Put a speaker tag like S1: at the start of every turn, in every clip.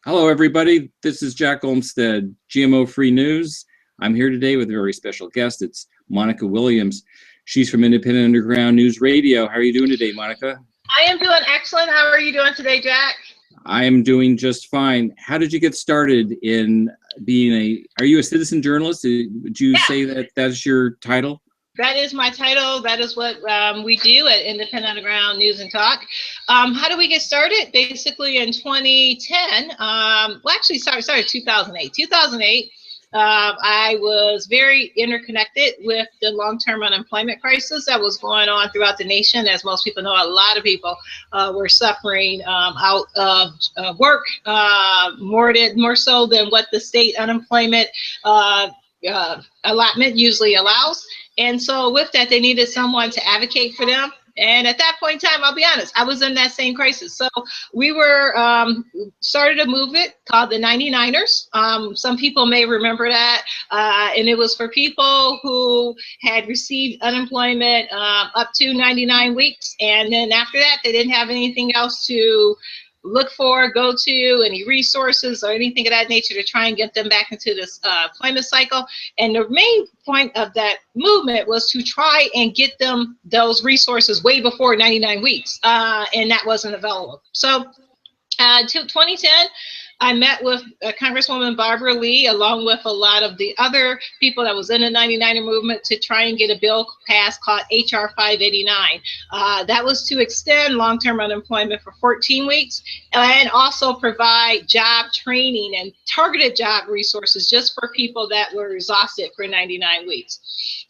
S1: Hello, everybody. This is Jack Olmstead, GMO-free news. I'm here today with a very special guest. It's Monica Williams. She's from Independent Underground News Radio. How are you doing today, Monica?
S2: I am doing excellent. How are you doing today, Jack?
S1: I am doing just fine. How did you get started in being are you a citizen journalist? Would you say that that's your title?
S2: That is my title. That is what we do at Independent Underground News and Talk. How do we get started? Basically in 2010, well, actually, sorry, 2008. 2008, I was very interconnected with the long-term unemployment crisis that was going on throughout the nation. As most people know, a lot of people were suffering out of work, more so than what the state unemployment allotment usually allows. And so with that, they needed someone to advocate for them. And at that point in time, I'll be honest, I was in that same crisis. So we were started a movement called the 99ers. Some people may remember that. And it was for people who had received unemployment up to 99 weeks. And then after that, they didn't have anything else to look for, go to, any resources or anything of that nature to try and get them back into this employment cycle. And the main point of that movement was to try and get them those resources way before 99 weeks, and that wasn't available. So until 2010, I met with Congresswoman Barbara Lee, along with a lot of the other people that was in the 99er movement, to try and get a bill passed called HR 589. That was to extend long-term unemployment for 14 weeks and also provide job training and targeted job resources just for people that were exhausted for 99 weeks.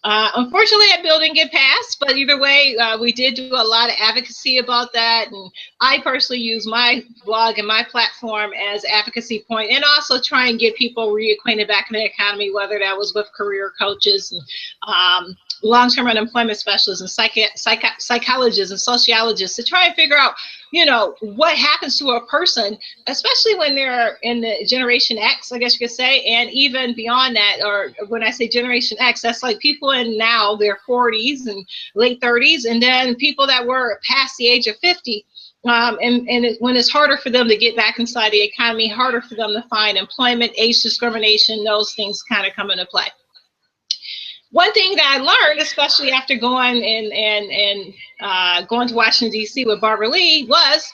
S2: Unfortunately, that bill didn't get passed, but either way, we did do a lot of advocacy about that. And I personally use my blog and my platform as advocacy point, and also try and get people reacquainted back in the economy, whether that was with career coaches and long-term unemployment specialists and psychologists and sociologists, to try and figure out, you know, what happens to a person, especially when they're in the Generation X, I guess you could say, and even beyond that. Or when I say Generation X, that's like people in now their 40s and late 30s, and then people that were past the age of 50. When it's harder for them to get back inside the economy, harder for them to find employment, age discrimination, those things kind of come into play. One thing that I learned, especially after going going to Washington, D.C. with Barbara Lee, was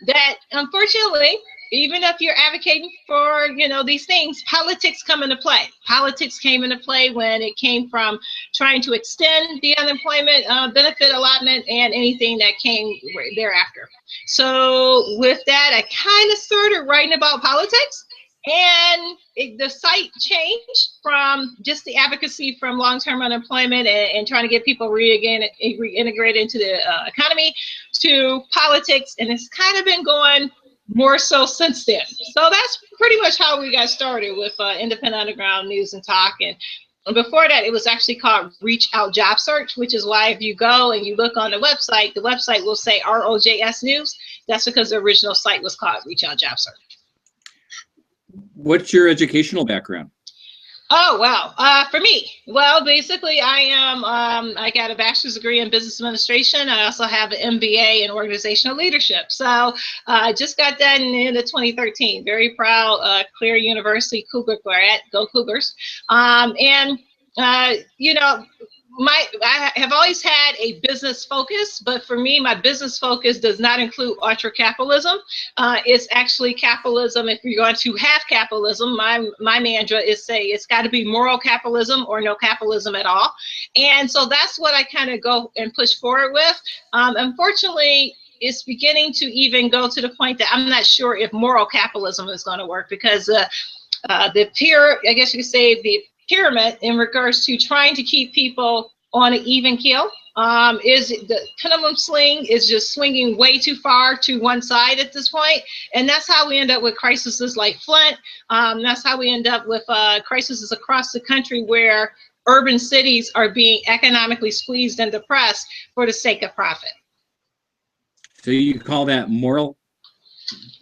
S2: that unfortunately, even if you're advocating for, you know, these things, politics come into play. Politics came into play when it came from trying to extend the unemployment benefit allotment and anything that came thereafter. So with that, I kind of started writing about politics, and the site changed from just the advocacy from long-term unemployment and trying to get people reintegrated into the economy to politics, and it's kind of been going more so since then. So that's pretty much how we got started with Independent Underground News and Talk. And before that, it was actually called Reach Out Job Search, which is why if you go and you look on the website will say ROJS News. That's because the original site was called Reach Out Job Search.
S1: What's your educational background?
S2: Oh, wow. For me, well, basically I got a bachelor's degree in business administration. I also have an MBA in organizational leadership. So I just got that in 2013. Very proud, Clear University Cougar grad, go Cougars. You know, I have always had a business focus, but for me, my business focus does not include ultra capitalism. It's actually capitalism. If you're going to have capitalism, my mantra is say it's got to be moral capitalism or no capitalism at all. And so that's what I kind of go and push forward with. Unfortunately, it's beginning to even go to the point that I'm not sure if moral capitalism is going to work, because I guess you could say the pyramid in regards to trying to keep people on an even keel is the pendulum swing is just swinging way too far to one side at this point. And that's how we end up with crises like Flint. That's how we end up with crises across the country where urban cities are being economically squeezed and depressed for the sake of profit.
S1: So you call that moral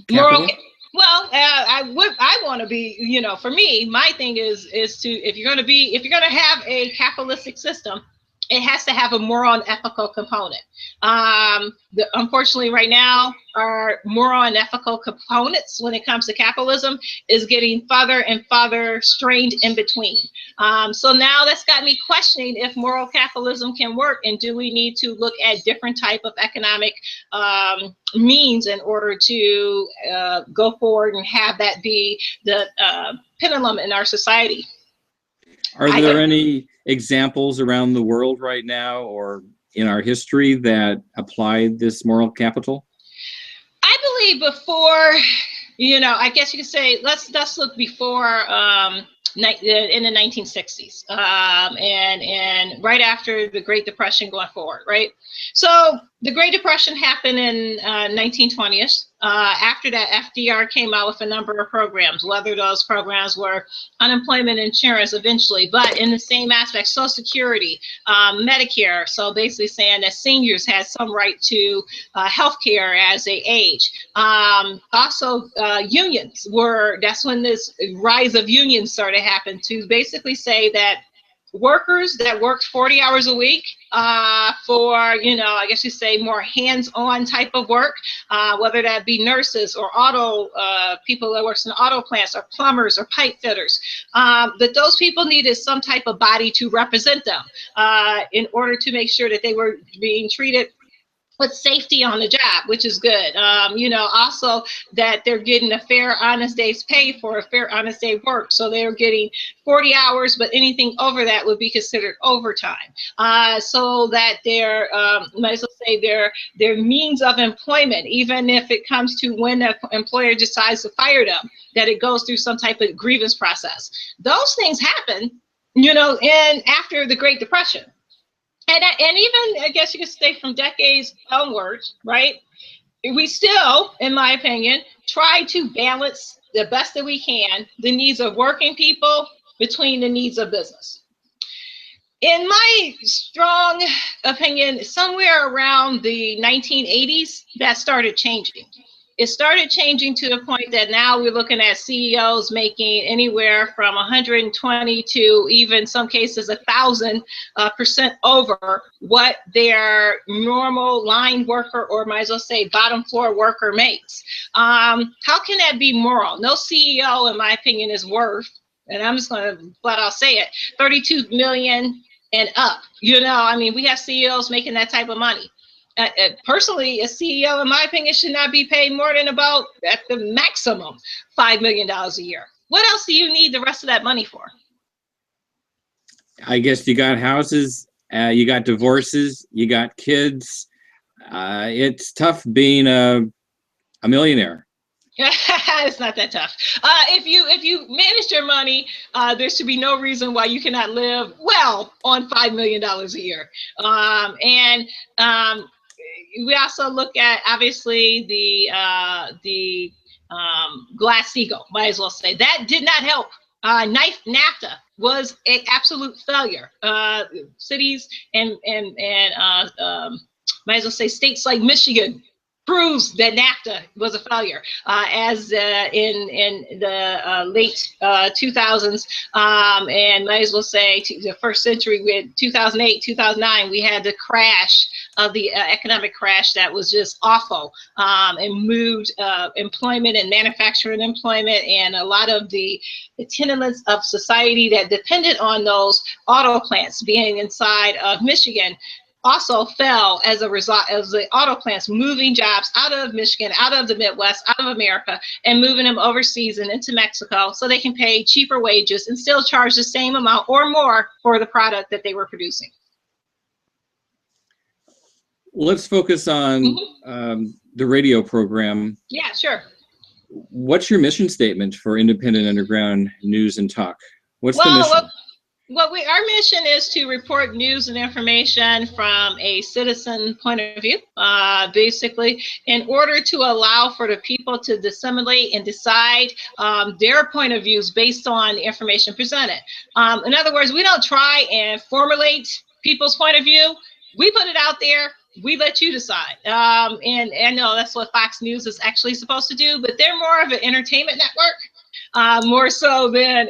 S1: capital?
S2: Well, I want to be, you know, for me, my thing is to, if you're going to have a capitalistic system, it has to have a moral and ethical component. Unfortunately, right now, our moral and ethical components when it comes to capitalism is getting farther and farther strained in between. So now that's got me questioning if moral capitalism can work, and do we need to look at different type of economic means in order to go forward and have that be the pendulum in our society.
S1: Are there any examples around the world right now or in our history that applied this moral capital?
S2: I believe before, I guess you could say, let's look before in the 1960s and right after the Great Depression going forward, right? So the Great Depression happened in 1920s. After that, FDR came out with a number of programs, whether those programs were unemployment insurance eventually, but in the same aspect, Social Security, Medicare. So basically saying that seniors had some right to health care as they age. Also, unions that's when this rise of unions started to happen, to basically say that workers that worked 40 hours a week for, I guess you say more hands-on type of work, whether that be nurses or auto people that works in auto plants or plumbers or pipe fitters, that those people needed some type of body to represent them in order to make sure that they were being treated with safety on the job, which is good. Also that they're getting a fair, honest day's pay for a fair, honest day work. So they're getting 40 hours, but anything over that would be considered overtime. So that their, might as well say their means of employment, even if it comes to when an employer decides to fire them, that it goes through some type of grievance process. Those things happen, and after the Great Depression. And even, I guess you could say from decades onwards, right? We still, in my opinion, try to balance the best that we can the needs of working people between the needs of business. In my strong opinion, somewhere around the 1980s, that started changing. It started changing to the point that now we're looking at CEOs making anywhere from 120 to even some cases 1,000% over what their normal line worker, or might as well say bottom floor worker, makes. How can that be moral? No CEO, in my opinion, is worth, and I'm just going to flat out say it, 32 million and up. We have CEOs making that type of money. Personally, a CEO, in my opinion, should not be paid more than about, at the maximum, $5 million a year. What else do you need the rest of that money for?
S1: I guess you got houses, you got divorces, you got kids. It's tough being a millionaire.
S2: It's not that tough. If you manage your money, there should be no reason why you cannot live well on $5 million a year. We also look at, obviously, the Glass-Steagall, might as well say. That did not help. NAFTA was an absolute failure. Cities and might as well say states like Michigan proves that NAFTA was a failure, as in the late 2000s, and might as well say the first century, with 2008, 2009, we had the crash of the economic crash that was just awful, and moved employment and manufacturing employment and a lot of the tenants of society that depended on those auto plants being inside of Michigan also fell as a result of the auto plants moving jobs out of Michigan, out of the Midwest, out of America, and moving them overseas and into Mexico so they can pay cheaper wages and still charge the same amount or more for the product that they were producing.
S1: Let's focus on the radio program.
S2: Yeah, sure.
S1: What's your mission statement for Independent Underground News and Talk? What's the mission?
S2: Our mission is to report news and information from a citizen point of view, basically, in order to allow for the people to disseminate and decide their point of views based on the information presented. In other words, we don't try and formulate people's point of view. We put it out there. We let you decide. And I know that's what Fox News is actually supposed to do, but they're more of an entertainment network. more so than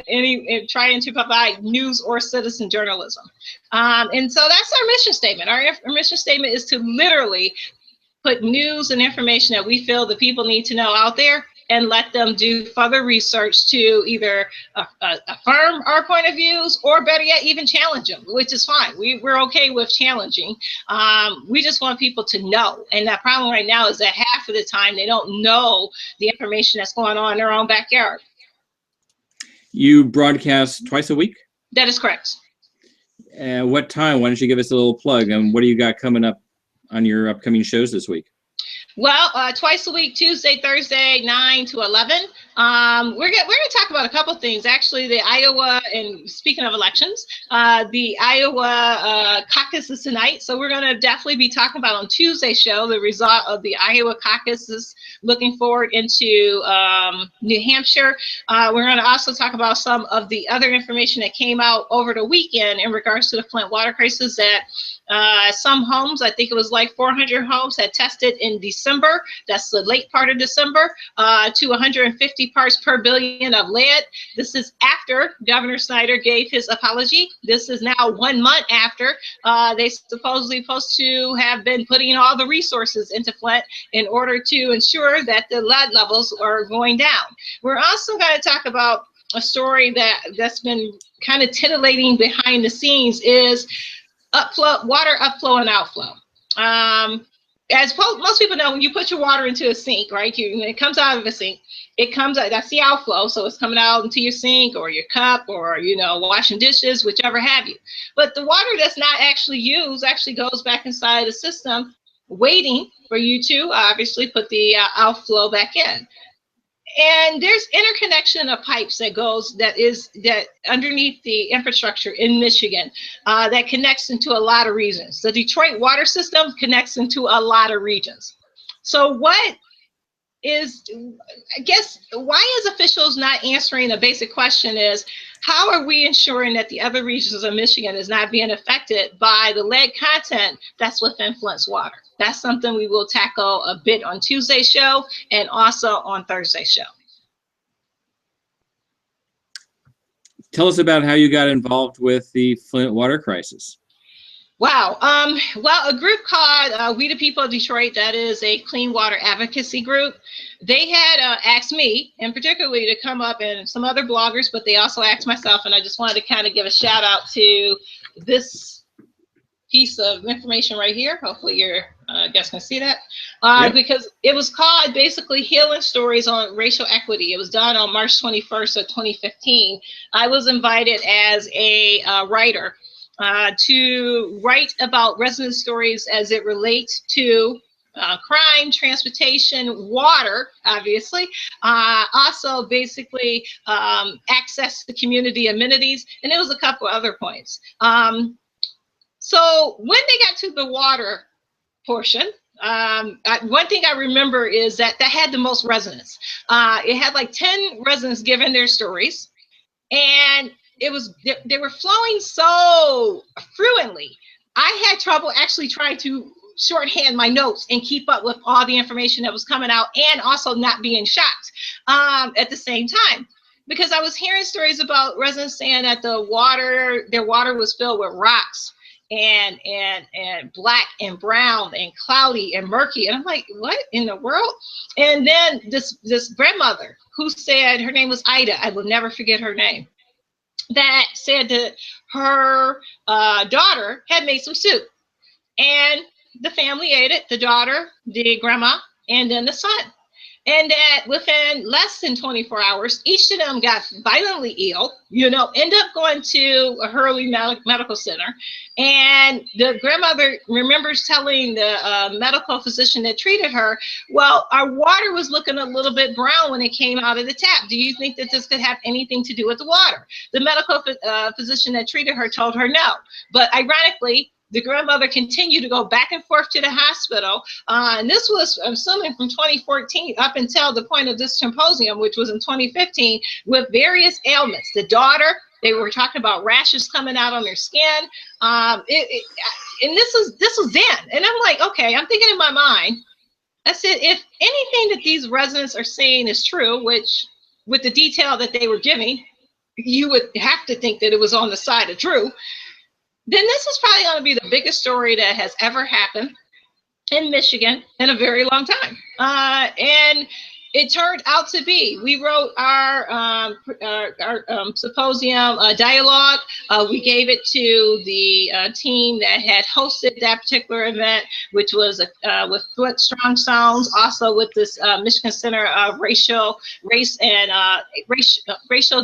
S2: trying to provide news or citizen journalism. And so that's our mission statement. Our mission statement is to literally put news and information that we feel the people need to know out there, and let them do further research to either affirm our point of views, or better yet, even challenge them, which is fine. We're okay with challenging. We just want people to know. And that problem right now is that half of the time they don't know the information that's going on in their own backyard.
S1: You broadcast twice a week?
S2: That is correct.
S1: What time? Why don't you give us a little plug? And what do you got coming up on your upcoming shows this week?
S2: Well, twice a week, Tuesday, Thursday, 9 to 11. We're going to talk about a couple things. Actually, the Iowa, and speaking of elections, the Iowa caucus is tonight. So we're going to definitely be talking about on Tuesday's show the result of the Iowa caucus, looking forward into New Hampshire. We're going to also talk about some of the other information that came out over the weekend in regards to the Flint Water Crisis, that some homes, I think it was like 400 homes, had tested in December. That's the late part of December, to 150 parts per billion of lead. This is after Governor Snyder gave his apology. This is now 1 month after they supposedly supposed to have been putting all the resources into Flint in order to ensure that the lead levels are going down. We're also going to talk about a story that's been kind of titillating behind the scenes, is water upflow and outflow. As most people know, when you put your water into a sink, right, when it comes out of a sink, it comes out, that's the outflow. So it's coming out into your sink or your cup, or, washing dishes, whichever have you. But the water that's not actually used actually goes back inside the system, waiting for you to obviously put the outflow back in. And there's interconnection of pipes that underneath the infrastructure in Michigan that connects into a lot of regions. The Detroit water system connects into a lot of regions. So why is officials not answering a basic question is, how are we ensuring that the other regions of Michigan is not being affected by the lead content that's within Flint's water? That's something we will tackle a bit on Tuesday's show and also on Thursday's show.
S1: Tell us about how you got involved with the Flint Water Crisis.
S2: Wow. Well, a group called We the People of Detroit, that is a clean water advocacy group. They had asked me, and particularly, to come up, and some other bloggers, but they also asked myself, and I just wanted to kind of give a shout out to this piece of information right here. Hopefully your guests can see that, yep. Because it was called basically Healing Stories on Racial Equity. It was done on March 21st of 2015. I was invited as a writer to write about resident stories as it relates to crime, transportation, water, obviously, also basically access to community amenities, and there was a couple other points. So when they got to the water portion, one thing I remember is that had the most resonance. It had like 10 residents giving their stories, and they were flowing so fluently. I had trouble actually trying to shorthand my notes and keep up with all the information that was coming out, and also not being shocked at the same time. Because I was hearing stories about residents saying that their water was filled with rocks, and black and brown and cloudy and murky, and I'm like, what in the world? And then this grandmother who said, her name was Ida, I will never forget her name, that said that her daughter had made some soup, and the family ate it, the daughter, the grandma, and then the son. And that within less than 24 hours, each of them got violently ill, end up going to a Hurley Medical Center. And the grandmother remembers telling the medical physician that treated her, well, our water was looking a little bit brown when it came out of the tap. Do you think that this could have anything to do with the water? The medical physician that treated her told her no. But ironically, the grandmother continued to go back and forth to the hospital. And this was, I'm assuming, from 2014 up until the point of this symposium, which was in 2015, with various ailments. The daughter, they were talking about rashes coming out on their skin. And this was then. And I'm like, okay, I'm thinking in my mind, I said, if anything that these residents are saying is true, which with the detail that they were giving, you would have to think that it was on the side of true. Then this is probably going to be the biggest story that has ever happened in Michigan in a very long time. And it turned out to be, we wrote our symposium dialogue. We gave it to the team that had hosted that particular event, which was with Flint Strong Sounds, also with this Michigan Center of Race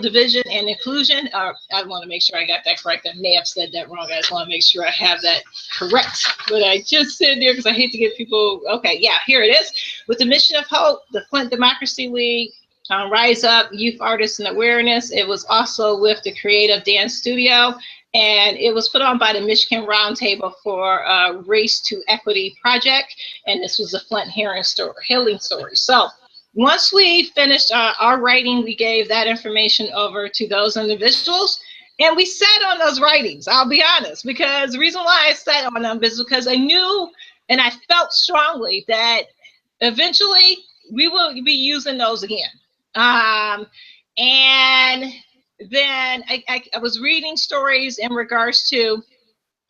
S2: Division and Inclusion. I want to make sure I got that correct. I may have said that wrong. I just want to make sure I have that correct. But I just said there because I hate to get people, okay, yeah, here it is. With the Mission of Hope, the Flint Democracy League, Rise Up, Youth Artists and Awareness. It was also with the Creative Dance Studio, and it was put on by the Michigan Roundtable for Race to Equity Project, and this was a Flint healing story. So once we finished our writing, we gave that information over to those individuals, and we sat on those writings, I'll be honest, because the reason why I sat on them is because I knew and I felt strongly that eventually we will be using those again. And then I was reading stories in regards to,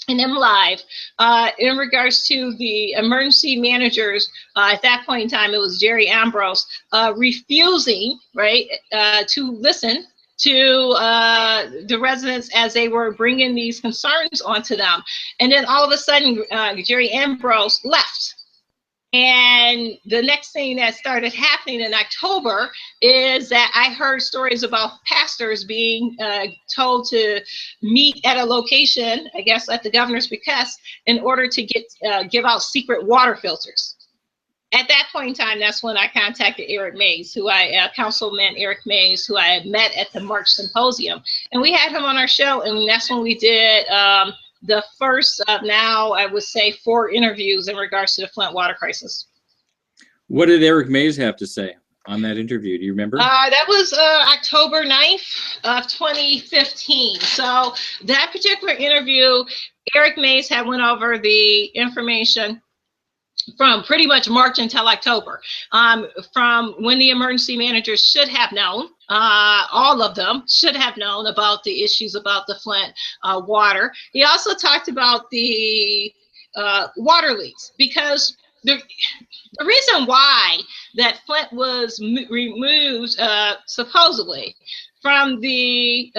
S2: and them live, in regards to the emergency managers. At that point in time, it was Jerry Ambrose refusing, right, to listen to the residents as they were bringing these concerns onto them. And then all of a sudden, Jerry Ambrose left. And the next thing that started happening in October is that I heard stories about pastors being told to meet at a location, I guess at the governor's behest, in order to give out secret water filters. At that point in time, that's when I contacted Eric Mays, Councilman Eric Mays, who I had met at the March Symposium. And we had him on our show, and that's when we did the first of now, I would say, 4 interviews in regards to the Flint water crisis.
S1: What did Eric Mays have to say on that interview? Do you remember?
S2: That was October 9th of 2015. So that particular interview, Eric Mays had went over the information from pretty much March until October, from when the emergency managers should have known, all of them should have known about the issues about the Flint water. He also talked about the water leaks, because the reason why that Flint was removed supposedly from the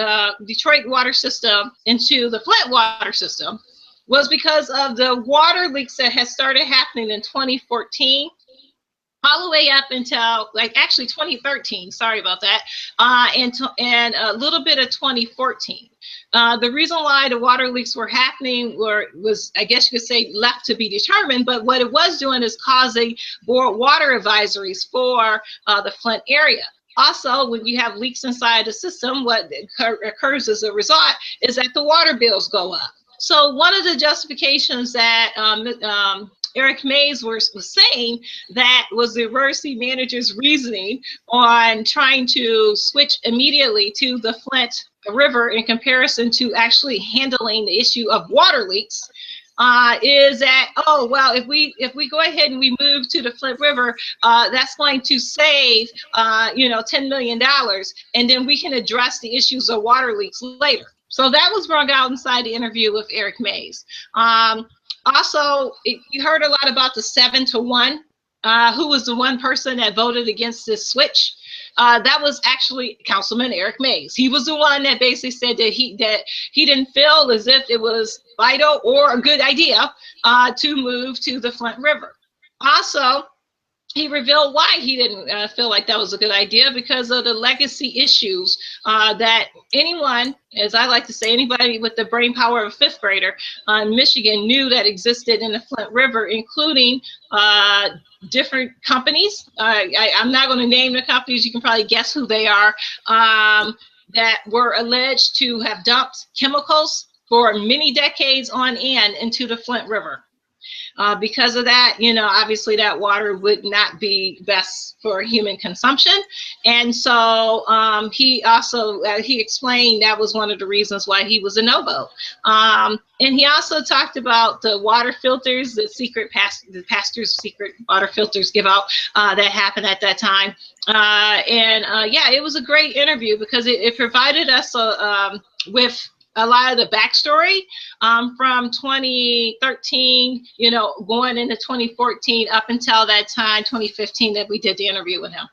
S2: Detroit water system into the Flint water system was because of the water leaks that had started happening in 2014 all the way up until actually 2013, sorry about that, and a little bit of 2014. The reason why the water leaks were happening was, I guess you could say, left to be determined, but what it was doing is causing more water advisories for the Flint area. Also, when you have leaks inside the system, what occurs as a result is that the water bills go up. So one of the justifications that Eric Mays was saying that was the emergency manager's reasoning on trying to switch immediately to the Flint River in comparison to actually handling the issue of water leaks is that, oh, well, if we go ahead and we move to the Flint River, that's going to save, $10 million, and then we can address the issues of water leaks later. So that was brought out inside the interview with Eric Mays. Also, you heard a lot about the 7-to-1, who was the one person that voted against this switch. That was actually Councilman Eric Mays. He was the one that basically said that he didn't feel as if it was vital or a good idea to move to the Flint River. Also, he revealed why he didn't feel like that was a good idea, because of the legacy issues that anyone, as I like to say, anybody with the brain power of a 5th grader in Michigan knew that existed in the Flint River, including different companies. I'm not going to name the companies. You can probably guess who they are, that were alleged to have dumped chemicals for many decades on end into the Flint River. Because of that, obviously that water would not be best for human consumption. And so he also, he explained that was one of the reasons why he was a no vote. And he also talked about the water filters, the pastor's secret water filters give out that happened at that time. Yeah, it was a great interview because it provided us with a lot of the backstory from 2013, going into 2014 up until that time, 2015, that we did the interview with him.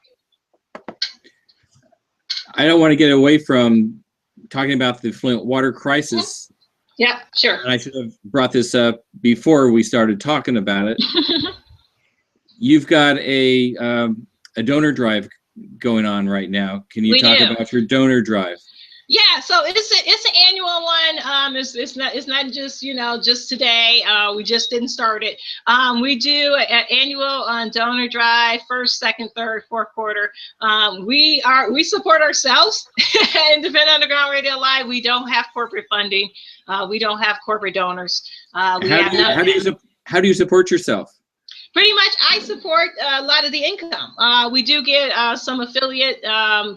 S1: I don't want to get away from talking about the Flint Water Crisis.
S2: Yeah, sure.
S1: And I should have brought this up before we started talking about it. You've got a donor drive going on right now. Can you talk about your donor drive?
S2: Yeah, so it's an annual one. It's not just just today. We just didn't start it. We do an annual donor drive, first, second, third, fourth quarter. We support ourselves. Independent Underground Radio Live. We don't have corporate funding. We don't have corporate donors. How
S1: do you support yourself?
S2: Pretty much, I support a lot of the income. We do get some affiliate,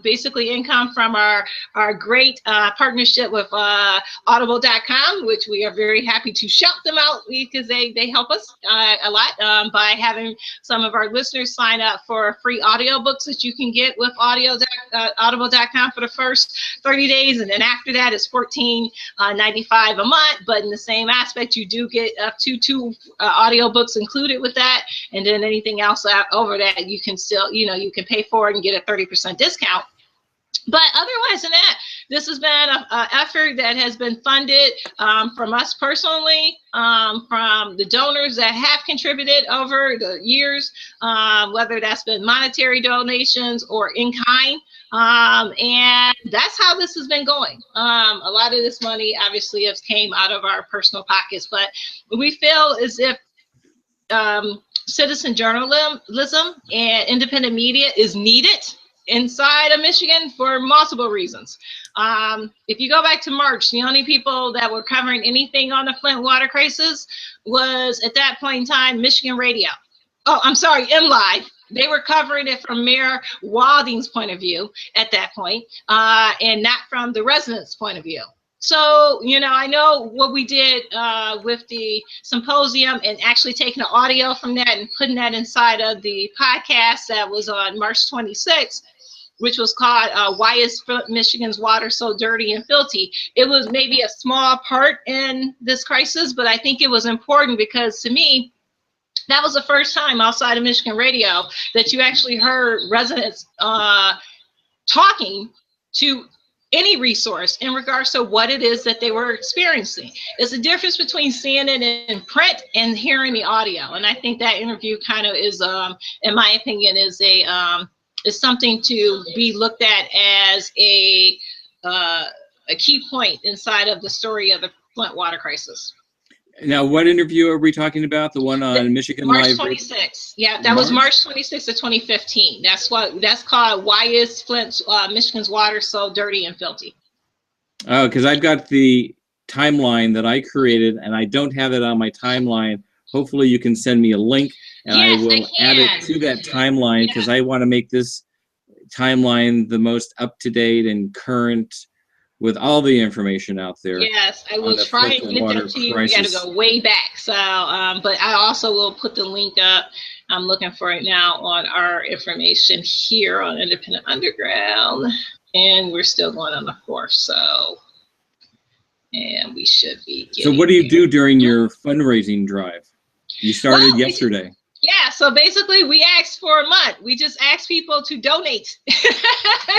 S2: basically income from our great partnership with Audible.com, which we are very happy to shout them out because they help us a lot by having some of our listeners sign up for free audiobooks that you can get with Audible.com for the first 30 days. And then after that, it's $14.95 a month. But in the same aspect, you do get up to 2 audiobooks included with that. And then anything else over that, you can still, you can pay for it and get a 30% discount. But otherwise than that, this has been an effort that has been funded from us personally, from the donors that have contributed over the years, whether that's been monetary donations or in kind. And that's how this has been going. A lot of this money obviously has came out of our personal pockets, but we feel as if citizen journalism and independent media is needed inside of Michigan for multiple reasons. If you go back to March, the only people that were covering anything on the Flint Water Crisis was, at that point in time, Michigan Radio. Oh, I'm sorry, MLive. They were covering it from Mayor Walding's point of view at that point, and not from the residents' point of view. So, I know what we did with the symposium and actually taking the audio from that and putting that inside of the podcast that was on March 26th, which was called Why is Michigan's Water So Dirty and Filthy? It was maybe a small part in this crisis, but I think it was important because, to me, that was the first time outside of Michigan Radio that you actually heard residents talking to any resource in regards to what it is that they were experiencing. It's the difference between seeing it in print and hearing the audio. And I think that interview kind of is, in my opinion, is something to be looked at as a key point inside of the story of the Flint Water Crisis.
S1: Now, what interview are we talking about? The one on Michigan Live?
S2: March 26th. Yeah, that was March 26th of 2015. That's called Why is Michigan's Water So Dirty and Filthy?
S1: Oh, because I've got the timeline that I created, and I don't have it on my timeline. Hopefully, you can send me a link, and
S2: yes,
S1: I will add it to that timeline because I want to make this timeline the most up-to-date and current, with all the information out there.
S2: Yes, I will try and get that to you. We got to go way back. So, but I also will put the link up. I'm looking for it now on our information here on Independent Underground. And we're still going on the 4th. So, and we should be getting.
S1: So what do you do during your fundraising drive? You started yesterday.
S2: Yeah, so basically we asked for a month. We just asked people to donate.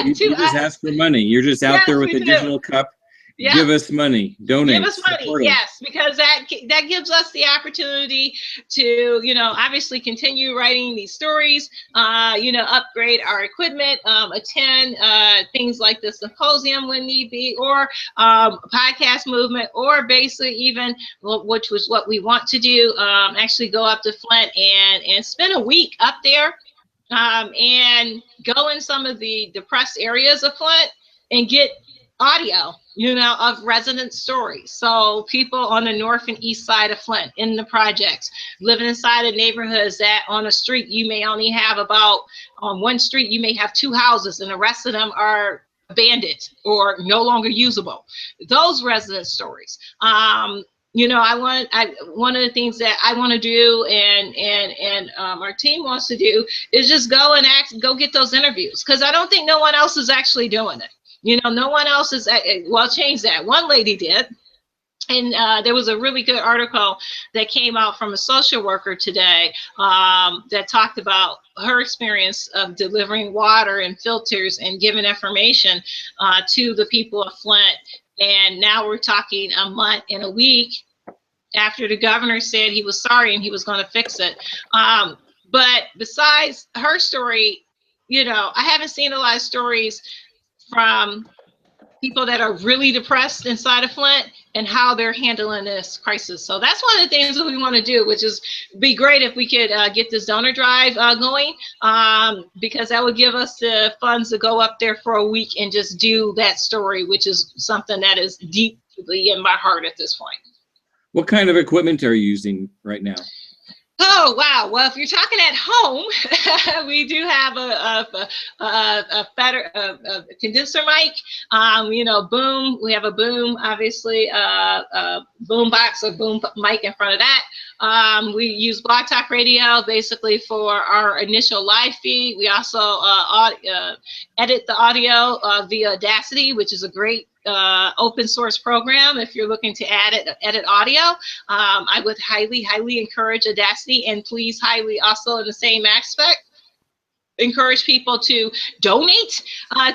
S1: You just ask for money. You're just out there with a digital cup. Yeah. Give us money. Donate.
S2: Give us money. Yes, because that gives us the opportunity to, obviously continue writing these stories, upgrade our equipment, attend things like the symposium when need be, or podcast movement, or basically even, which was what we want to do, actually go up to Flint and spend a week up there and go in some of the depressed areas of Flint and get audio, of resident stories. So people on the north and east side of Flint in the projects, living inside of neighborhoods that on a street you may only have on one street you may have 2 houses and the rest of them are abandoned or no longer usable. Those resident stories. One of the things that I want to do and our team wants to do is just go get those interviews, because I don't think no one else is actually doing it. No one else is, well, change that. One lady did. And there was a really good article that came out from a social worker today that talked about her experience of delivering water and filters and giving information to the people of Flint. And now we're talking a month and a week after the governor said he was sorry and he was going to fix it. But besides her story, I haven't seen a lot of stories from people that are really depressed inside of Flint and how they're handling this crisis. So that's one of the things that we want to do, which is be great if we could get this donor drive going, because that would give us the funds to go up there for a week and just do that story, which is something that is deeply in my heart at this point.
S1: What kind of equipment are you using right now?
S2: Oh, wow. Well, if you're talking at home, we do have a condenser mic, boom. We have a boom, obviously, boom box or boom mic in front of that. We use Blog Talk Radio basically for our initial live feed. We also edit the audio via Audacity, which is a great open source program. If you're looking to edit audio, I would highly encourage Audacity, and please highly also in the same aspect encourage people to donate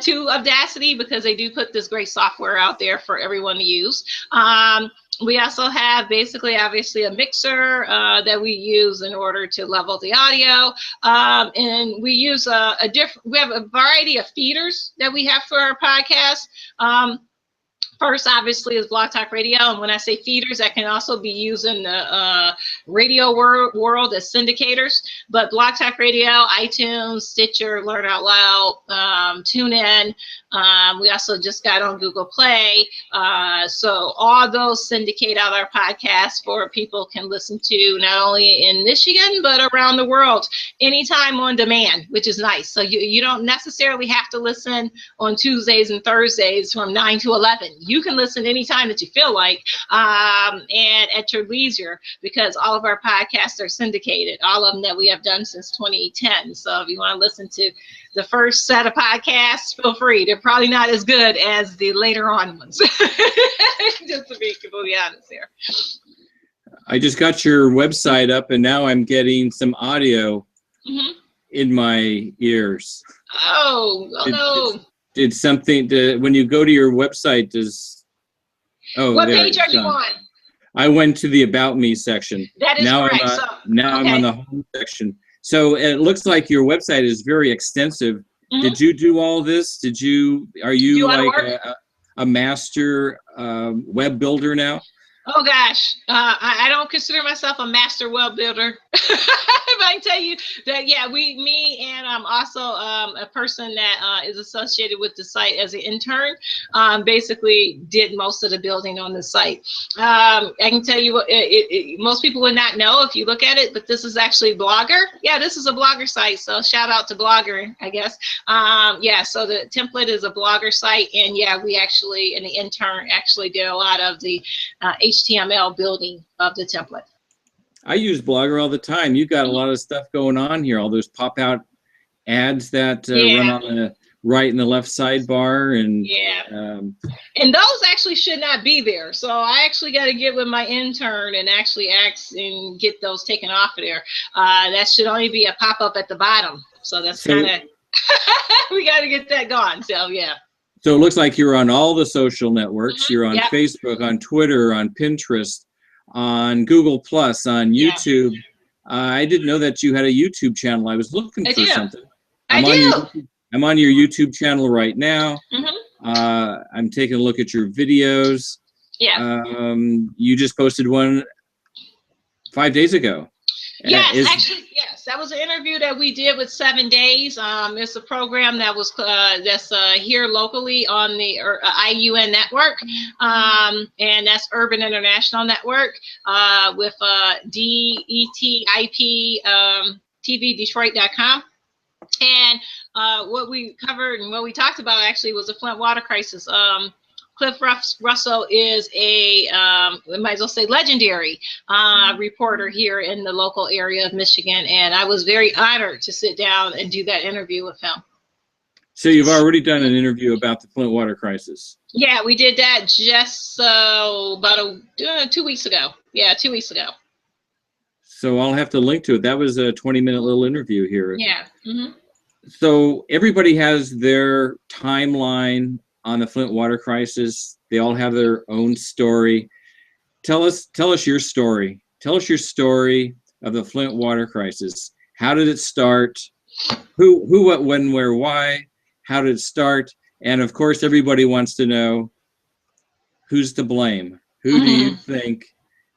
S2: to Audacity, because they do put this great software out there for everyone to use. We also have basically obviously a mixer that we use in order to level the audio, and we use we have a variety of feeders that we have for our podcast. First, obviously, is Blog Talk Radio. And when I say feeders, that can also be used in the radio world as syndicators. But Blog Talk Radio, iTunes, Stitcher, Learn Out Loud, TuneIn. We also just got on Google Play. So all those syndicate out our podcasts for people can listen to not only in Michigan, but around the world, anytime on demand, which is nice. So you don't necessarily have to listen on Tuesdays and Thursdays from 9 to 11. You can listen anytime that you feel like, and at your leisure, because all of our podcasts are syndicated, all of them that we have done since 2010. So if you want to listen to the first set of podcasts, feel free. They're probably not as good as the later on ones, just to be completely honest here.
S1: I just got your website up, and now I'm getting some audio in my ears.
S2: Oh, no.
S1: Did something when you go to your website, what
S2: page are you on?
S1: I went to the About Me section.
S2: That is correct.
S1: I'm on the home section. So it looks like your website is very extensive. Did you do all this? Are you like a master web builder now?
S2: Oh gosh, I don't consider myself a master web builder. But I can tell you that, yeah, me and I'm also a person that is associated with the site as an intern, basically did most of the building on the site. I can tell you what, most people would not know if you look at it, but this is actually Blogger. Yeah, this is a Blogger site, so shout out to Blogger, I guess. Yeah, so the template is a Blogger site, and yeah, we actually, and the intern actually did a lot of the HTML building of the template.
S1: I use Blogger all the time. You've got a lot of stuff going on here. All those pop-out ads that run on the right and the left sidebar, and
S2: and those actually should not be there. So I actually got to get with my intern and actually ask and get those taken off of there. That should only be a pop-up at the bottom. So that's kind of we got to get that gone. So yeah.
S1: So it looks like you're on all the social networks. You're on Facebook, on Twitter, on Pinterest, on Google Plus, on YouTube. I didn't know that you had a YouTube channel. I was looking for something. I'm on your YouTube channel right now. I'm taking a look at your videos. You just posted one 5 days ago.
S2: Yes, that was an interview that we did with 7 Days. It's a program that was that's here locally on the IUN network, and that's Urban International Network with DETIP TVDetroit.com. And what we covered and what we talked about actually was the Flint Water Crisis. Cliff Russell is a, might as well say, legendary reporter here in the local area of Michigan, and I was very honored to sit down and do that interview with him.
S1: So you've already done an interview about the Flint Water Crisis.
S2: Yeah, we did that just about 2 weeks ago. Yeah, 2 weeks ago.
S1: So I'll have to link to it. That was a 20-minute little interview here.
S2: Yeah. Mm-hmm.
S1: So everybody has their timeline on the Flint Water Crisis. They all have their own story. Tell us your story. Tell us your story of the Flint Water Crisis. How did it start? Who, what, when, where, why? How did it start? And of course, everybody wants to know who's to blame. Who do you think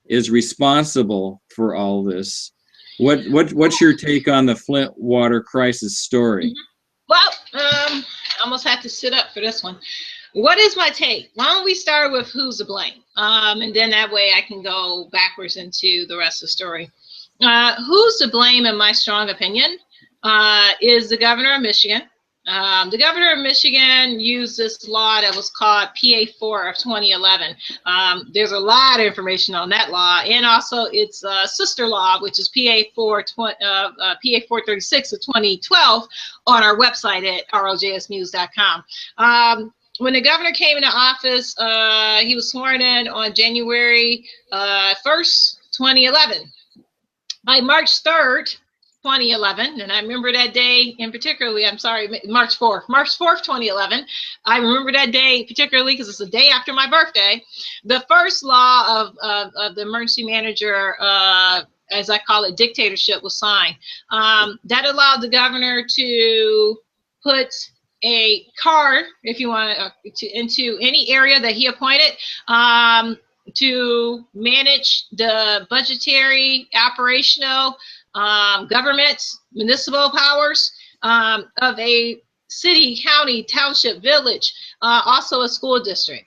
S1: is responsible for all this? What's your take on the Flint Water Crisis story?
S2: Well, I almost had to sit up for this one. What is my take? Why don't we start with who's to blame? And then that way I can go backwards into the rest of the story. Who's to blame, in my strong opinion, is the governor of Michigan. The governor of Michigan used this law that was called PA4 of 2011. There's a lot of information on that law, and also its sister law, which is PA436 of 2012, on our website at rojsnews.com. When the governor came into office, he was sworn in on January 1st, 2011. By March 3rd, 2011, and I remember that day in particularly, March 4th, 2011. I remember that day particularly because it's the day after my birthday. The first law of the emergency manager, as I call it, dictatorship, was signed. That allowed the governor to put a card, if you want, into any area that he appointed, to manage the budgetary, operational, government, municipal powers of a city, county, township, village, also a school district.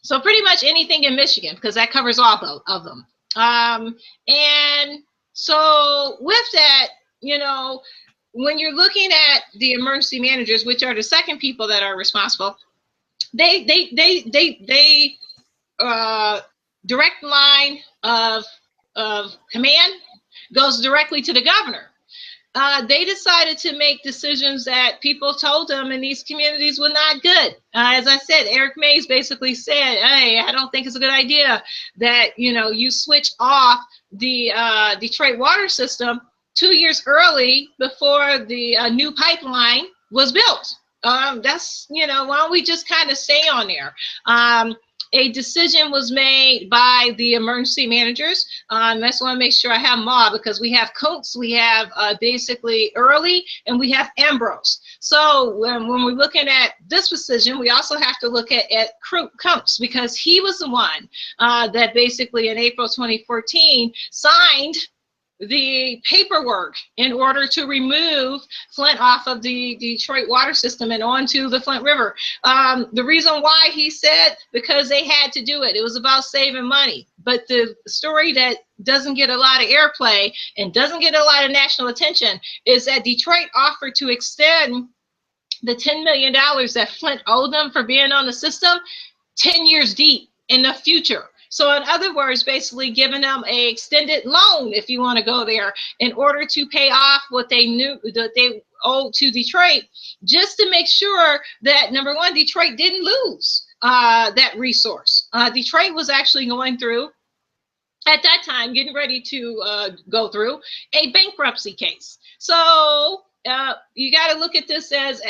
S2: So pretty much anything in Michigan, because that covers all of them. And so with that, you know, when you're looking at the emergency managers, which are the second people that are responsible, they direct line of command goes directly to the governor. They decided to make decisions that people told them in these communities were not good. As I said, Eric Mays basically said, hey, I don't think it's a good idea that, you know, you switch off the Detroit water system 2 years early before the new pipeline was built. That's, you know, why don't we just kind of stay on there? A decision was made by the emergency managers. I just want to make sure I have them all, because we have Kuntz, we have basically Early, and we have Ambrose. So when we're looking at this decision, we also have to look at Kuntz, because he was the one that basically in April 2014 signed the paperwork in order to remove Flint off of the Detroit water system and onto the Flint River. The reason why, he said, because they had to do it. It was about saving money. But the story that doesn't get a lot of airplay and doesn't get a lot of national attention is that Detroit offered to extend the $10 million that Flint owed them for being on the system 10 years deep in the future. So in other words, basically giving them an extended loan, if you want to go there, in order to pay off what they knew that they owed to Detroit, just to make sure that, number one, Detroit didn't lose that resource. Detroit was actually going through, at that time, getting ready to go through a bankruptcy case. So you got to look at this as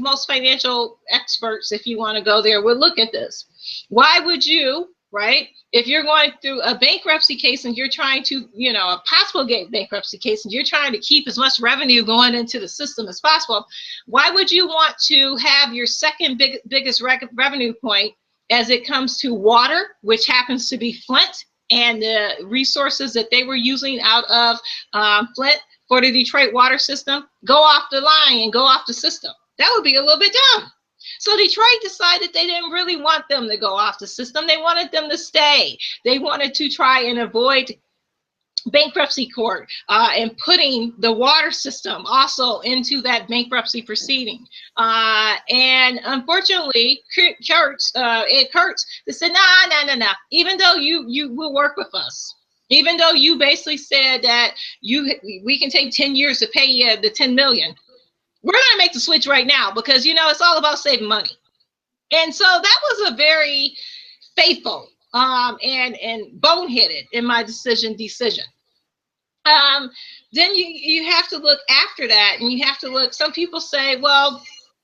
S2: most financial experts, if you want to go there, would look at this. Why would you, right? If you're going through a bankruptcy case and you're trying to, you know, a possible bankruptcy case, and you're trying to keep as much revenue going into the system as possible, why would you want to have your second biggest revenue point as it comes to water, which happens to be Flint, and the resources that they were using out of Flint for the Detroit water system go off the line and go off the system. That would be a little bit dumb. So Detroit decided they didn't really want them to go off the system. They wanted them to stay. They wanted to try and avoid bankruptcy court and putting the water system also into that bankruptcy proceeding. And unfortunately, Ed Kurtz, they said, nah. Even though you will work with us, even though you basically said that we can take 10 years to pay you the 10 million, we're going to make the switch right now because, you know, it's all about saving money. And so that was a very faithful and boneheaded in my decision. Then you have to look after that, and you have to look. Some people say, well,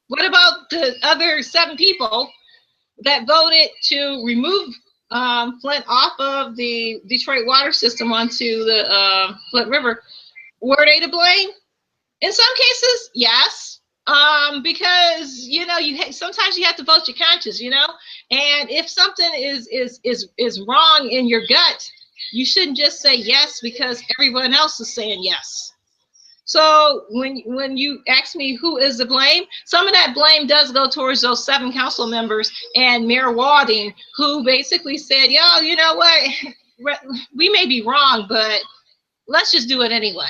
S2: what about the other 7 people that voted to remove Flint off of the Detroit water system onto the Flint River? Were they to blame? In some cases, yes. Because, you know, sometimes you have to vote your conscience, you know, and if something is wrong in your gut, you shouldn't just say yes because everyone else is saying yes. So when you ask me who is the blame, some of that blame does go towards those 7 council members and Mayor Walding, who basically said, yo, you know what, we may be wrong, but let's just do it anyway.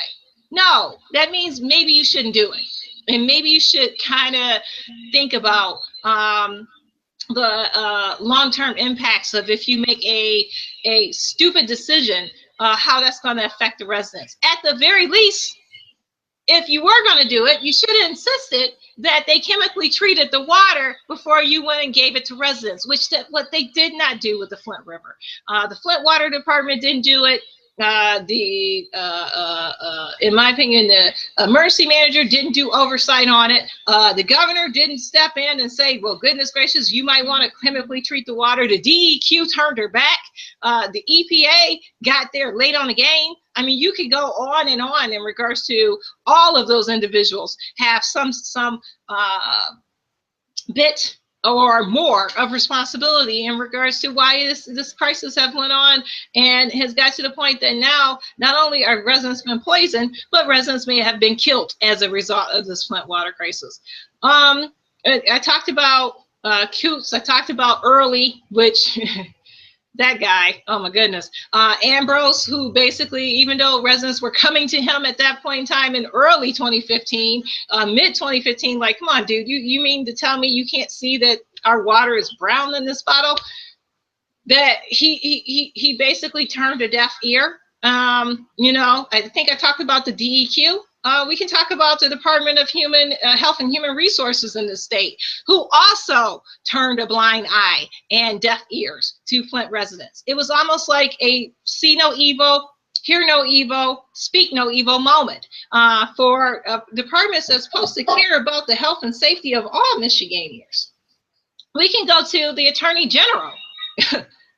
S2: No, that means maybe you shouldn't do it. And maybe you should kind of think about the long-term impacts of if you make a stupid decision, how that's going to affect the residents. At the very least, if you were going to do it, you should have insisted that they chemically treated the water before you went and gave it to residents, what they did not do with the Flint River. The Flint Water Department didn't do it. In my opinion, the emergency manager didn't do oversight on it. The governor didn't step in and say, well, goodness gracious, you might want to chemically treat the water. The DEQ turned her back. The EPA got there late on the game. I mean, you could go on and on in regards to all of those individuals have some bit or more of responsibility in regards to why this crisis have went on and has got to the point that now not only are residents been poisoned, but residents may have been killed as a result of this Flint water crisis. I talked about Coots, I talked about Early, which that guy, oh my goodness, Ambrose, who basically, even though residents were coming to him at that point in time in early 2015, mid 2015, like, come on, dude, you mean to tell me you can't see that our water is brown in this bottle? That he basically turned a deaf ear. You know, I think I talked about the DEQ. We can talk about the Department of Health and Human Resources in the state, who also turned a blind eye and deaf ears to Flint residents. It was almost like a see no evil, hear no evil, speak no evil moment for departments that's supposed to care about the health and safety of all Michiganians. We can go to the Attorney General.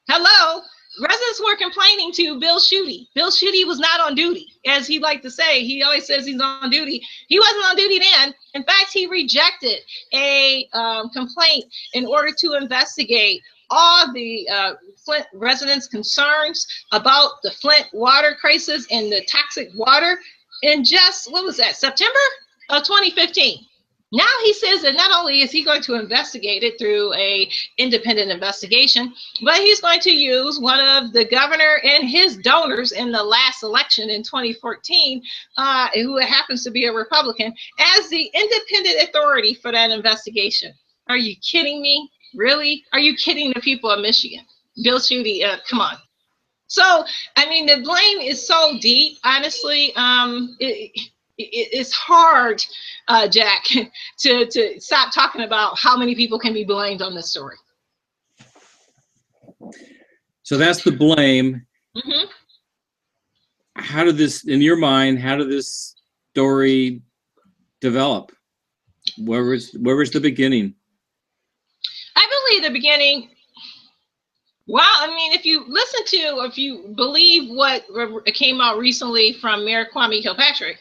S2: Hello. Residents were complaining to Bill Schuette. Bill Schuette was not on duty, as he liked to say. He always says he's on duty. He wasn't on duty then. In fact, he rejected a complaint in order to investigate all the Flint residents' concerns about the Flint water crisis and the toxic water in just, what was that, September of 2015. Now he says that not only is he going to investigate it through a independent investigation, but he's going to use one of the governor and his donors in the last election in 2014, who happens to be a Republican, as the independent authority for that investigation. Are you kidding me? Really? Are you kidding the people of Michigan? Bill Schuette, come on. So, I mean, the blame is so deep, honestly. It's hard, Jack, to stop talking about how many people can be blamed on this story.
S1: So that's the blame.
S2: Mm-hmm.
S1: How did this, in your mind, how did this story develop? Where was the beginning?
S2: I believe the beginning, well, I mean, if you listen to, if you believe what came out recently from Mayor Kwame Kilpatrick,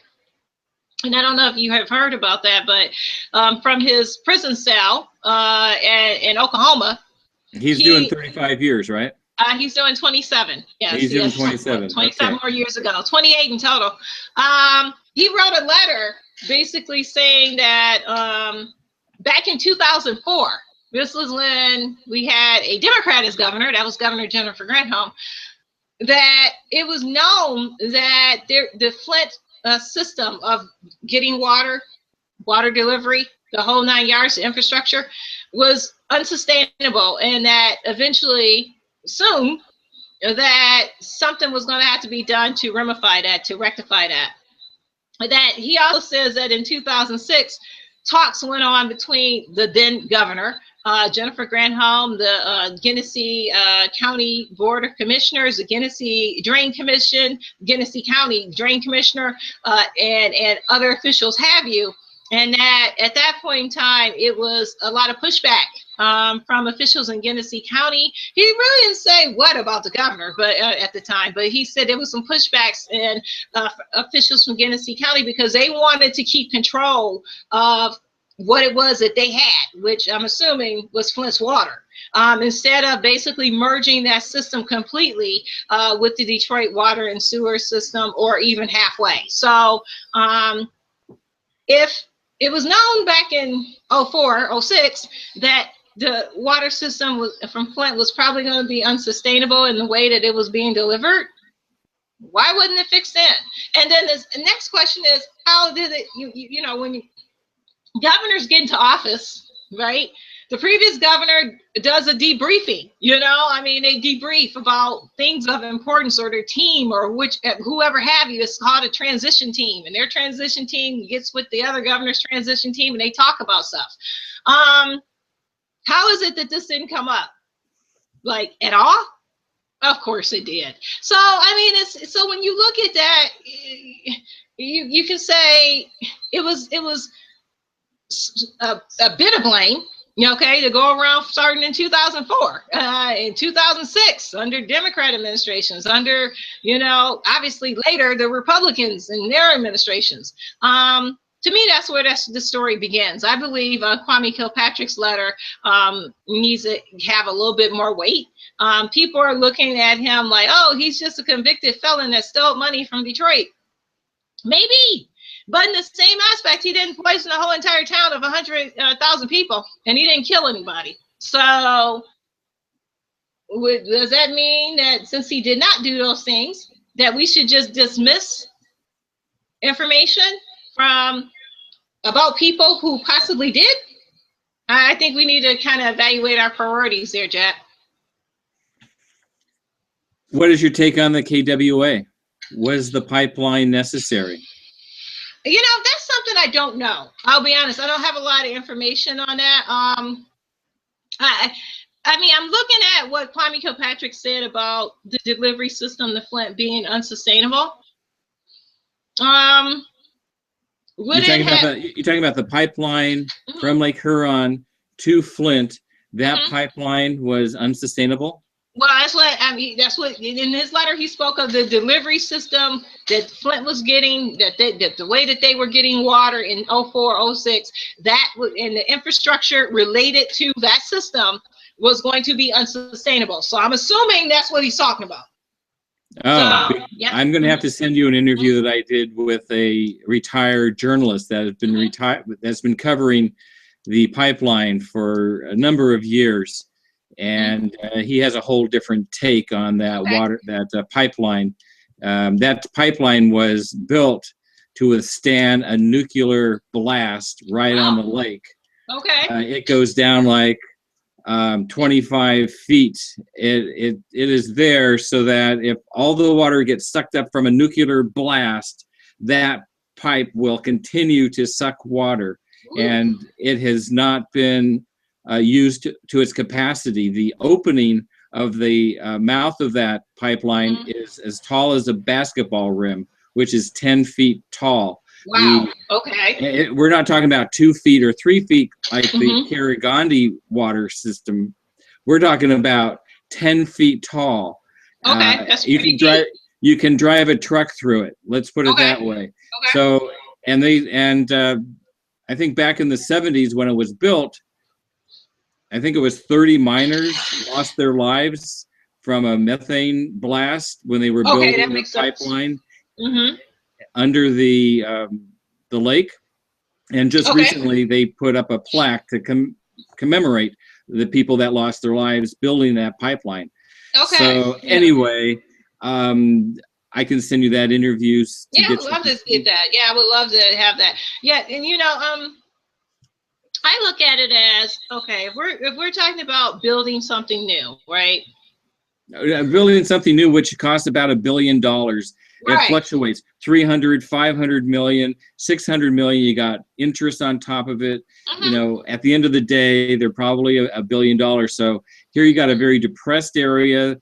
S2: and I don't know if you have heard about that, but from his prison cell in Oklahoma.
S1: He's doing 35 years, right?
S2: He's doing 27. Yes,
S1: he's doing 27.
S2: 27 more years ago, 28 in total. He wrote a letter basically saying that back in 2004, this was when we had a Democrat as governor, that was Governor Jennifer Granholm, that it was known that the Flint system of getting water delivery, the whole 9 yards of infrastructure, was unsustainable, and that eventually, soon, that something was going to have to be done to rectify that. That he also says that in 2006, talks went on between the then governor, Jennifer Granholm, the Genesee County Board of Commissioners, the Genesee Drain Commission, Genesee County Drain Commissioner, and other officials have you. And that at that point in time, it was a lot of pushback from officials in Genesee County. He really didn't say what about the governor, but at the time, but he said there was some pushbacks and officials from Genesee County because they wanted to keep control of what it was that they had, which I'm assuming was Flint's water, instead of basically merging that system completely with the Detroit water and sewer system, or even halfway. So if it was known back in 04, 06 that the water system from Flint was probably going to be unsustainable in the way that it was being delivered, why wasn't it fixed then? And then the next question is, how did it, you know, when governors get into office, right? The previous governor does a debriefing, you know, I mean, they debrief about things of importance, or their team, or whoever have you. It's called a transition team, and their transition team gets with the other governor's transition team, and they talk about stuff. How is it that this didn't come up, like, at all? Of course it did. So, I mean, so when you look at that, you can say it was a bit of blame, okay, to go around starting in 2004, in 2006, under Democrat administrations, under, you know, obviously later the Republicans and their administrations. To me, that's where the story begins. I believe Kwame Kilpatrick's letter needs to have a little bit more weight. People are looking at him like, oh, he's just a convicted felon that stole money from Detroit. Maybe. But in the same aspect, he didn't poison the whole entire town of 100,000 people, and he didn't kill anybody. So does that mean that since he did not do those things, that we should just dismiss information about people who possibly did? I think we need to kind of evaluate our priorities there, Jack.
S1: What is your take on the KWA? Was the pipeline necessary?
S2: You know, that's something I don't know. I'll be honest. I don't have a lot of information on that. I mean, I'm looking at what Kwame Kilpatrick said about the delivery system, the Flint, being unsustainable. You're
S1: talking about the pipeline from Lake Huron to Flint. That pipeline was unsustainable?
S2: Well, that's what in his letter he spoke of, the delivery system that Flint was getting, that the way that they were getting water in 04, 06, and the infrastructure related to that system was going to be unsustainable. So I'm assuming that's what he's talking about.
S1: Oh, so, yeah. I'm going to have to send you an interview that I did with a retired journalist that has been that's been covering the pipeline for a number of years. And he has a whole different take on that pipeline. That pipeline was built to withstand a nuclear blast right on the lake. Okay. It goes down like 25 feet. It is there so that if all the water gets sucked up from a nuclear blast, that pipe will continue to suck water. Ooh. And it has not been used to its capacity. The opening of the mouth of that pipeline is as tall as a basketball rim, which is 10 feet tall.
S2: Wow. Okay.
S1: We're not talking about 2 feet or 3 feet like the Karagandhi water system. We're talking about 10 feet tall.
S2: Okay, that's
S1: pretty deep. You can drive a truck through it. Let's put it that way. Okay. So, I think back in the 70s when it was built, I think it was 30 miners lost their lives from a methane blast when they were
S2: Okay, that
S1: building a
S2: makes sense.
S1: pipeline
S2: Mm-hmm.
S1: under the lake. And just recently, they put up a plaque to commemorate the people that lost their lives building that pipeline.
S2: Okay.
S1: So anyway, I can send you that interview.
S2: Yeah, I would love to get that. Yeah, I would love to have that. Yeah, and you know, I look at it as, okay, if we're talking about building something new, right?
S1: Building something new, which costs about $1 billion. It fluctuates 300, 500 million, 600 million. You got interest on top of it. You know, at the end of the day, they're probably $1 billion. So here you got a very depressed area.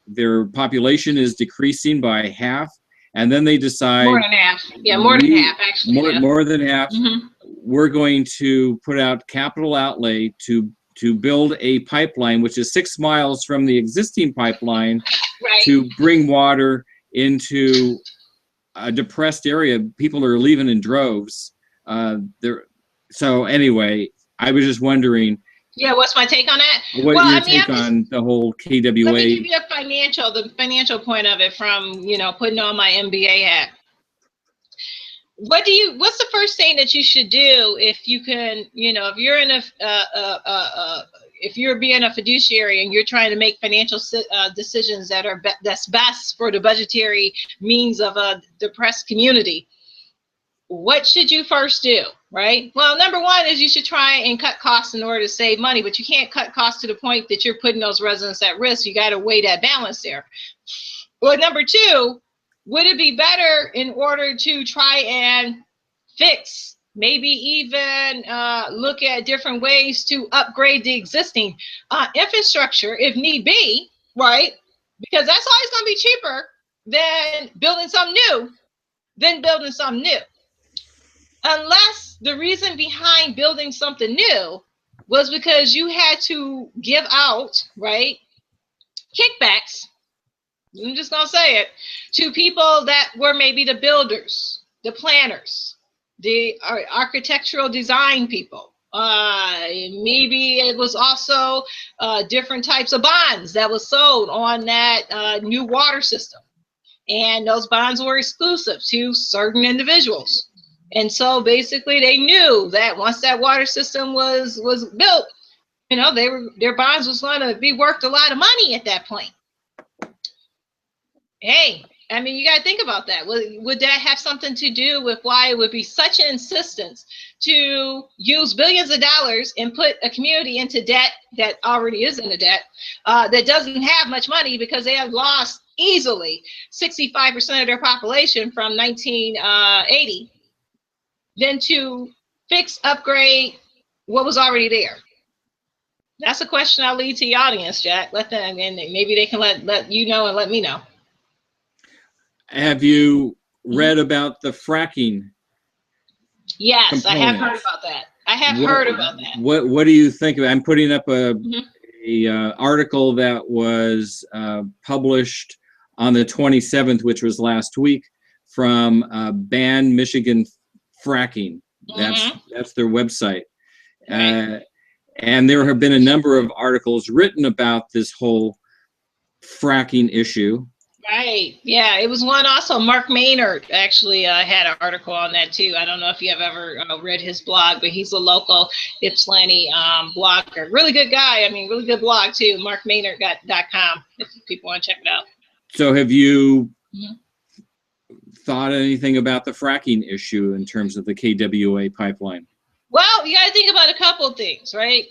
S1: Their population is decreasing by half. And then they decide
S2: more than half. Yeah, more than half, actually.
S1: More than half. We're going to put out capital outlay to build a pipeline, which is 6 miles from the existing pipeline, to bring water into a depressed area. People are leaving in droves. So anyway, I was just wondering.
S2: Yeah, what's my take on that?
S1: What your take on the whole KWA?
S2: Let me give you the financial point of it from, you know, putting on my MBA hat. What's the first thing that you should do if you can, you know, if you're in if you're being a fiduciary and you're trying to make financial decisions that's best for the budgetary means of a depressed community, what should you first do, right? Well, number one is you should try and cut costs in order to save money, but you can't cut costs to the point that you're putting those residents at risk. You got to weigh that balance there. Well, number two, would it be better in order to try and fix, maybe even look at different ways to upgrade the existing infrastructure if need be, right? Because that's always going to be cheaper than building something new, unless the reason behind building something new was because you had to give out, right, kickbacks, I'm just going to say it, to people that were maybe the builders, the planners, the architectural design people. Maybe it was also different types of bonds that was sold on that new water system. And those bonds were exclusive to certain individuals. And so basically they knew that once that water system was built, you know, their bonds was going to be worth a lot of money at that point. Hey, I mean, you got to think about that. Would that have something to do with why it would be such an insistence to use billions of dollars and put a community into debt that already is in a debt, that doesn't have much money because they have lost easily 65% of their population from 1980, than to fix, upgrade what was already there? That's a question I'll leave to the audience, Jack. Let them, and maybe they can let you know and let me know.
S1: Have you read about the fracking?
S2: Yes,
S1: component?
S2: I have heard about that. I have heard about that.
S1: What do you think of it? I'm putting up a article that was published on the 27th, which was last week, from Ban Michigan Fracking. That's their website.
S2: Right.
S1: And there have been a number of articles written about this whole fracking issue.
S2: Right. Yeah, it was one also. Mark Maynard actually had an article on that too. I don't know if you have ever read his blog, but he's a local Ypsilanti blogger. Really good guy. I mean, really good blog too. MarkMaynard.com if people want to check it out.
S1: So have you thought anything about the fracking issue in terms of the KWA pipeline?
S2: Well, you got to think about a couple of things, right?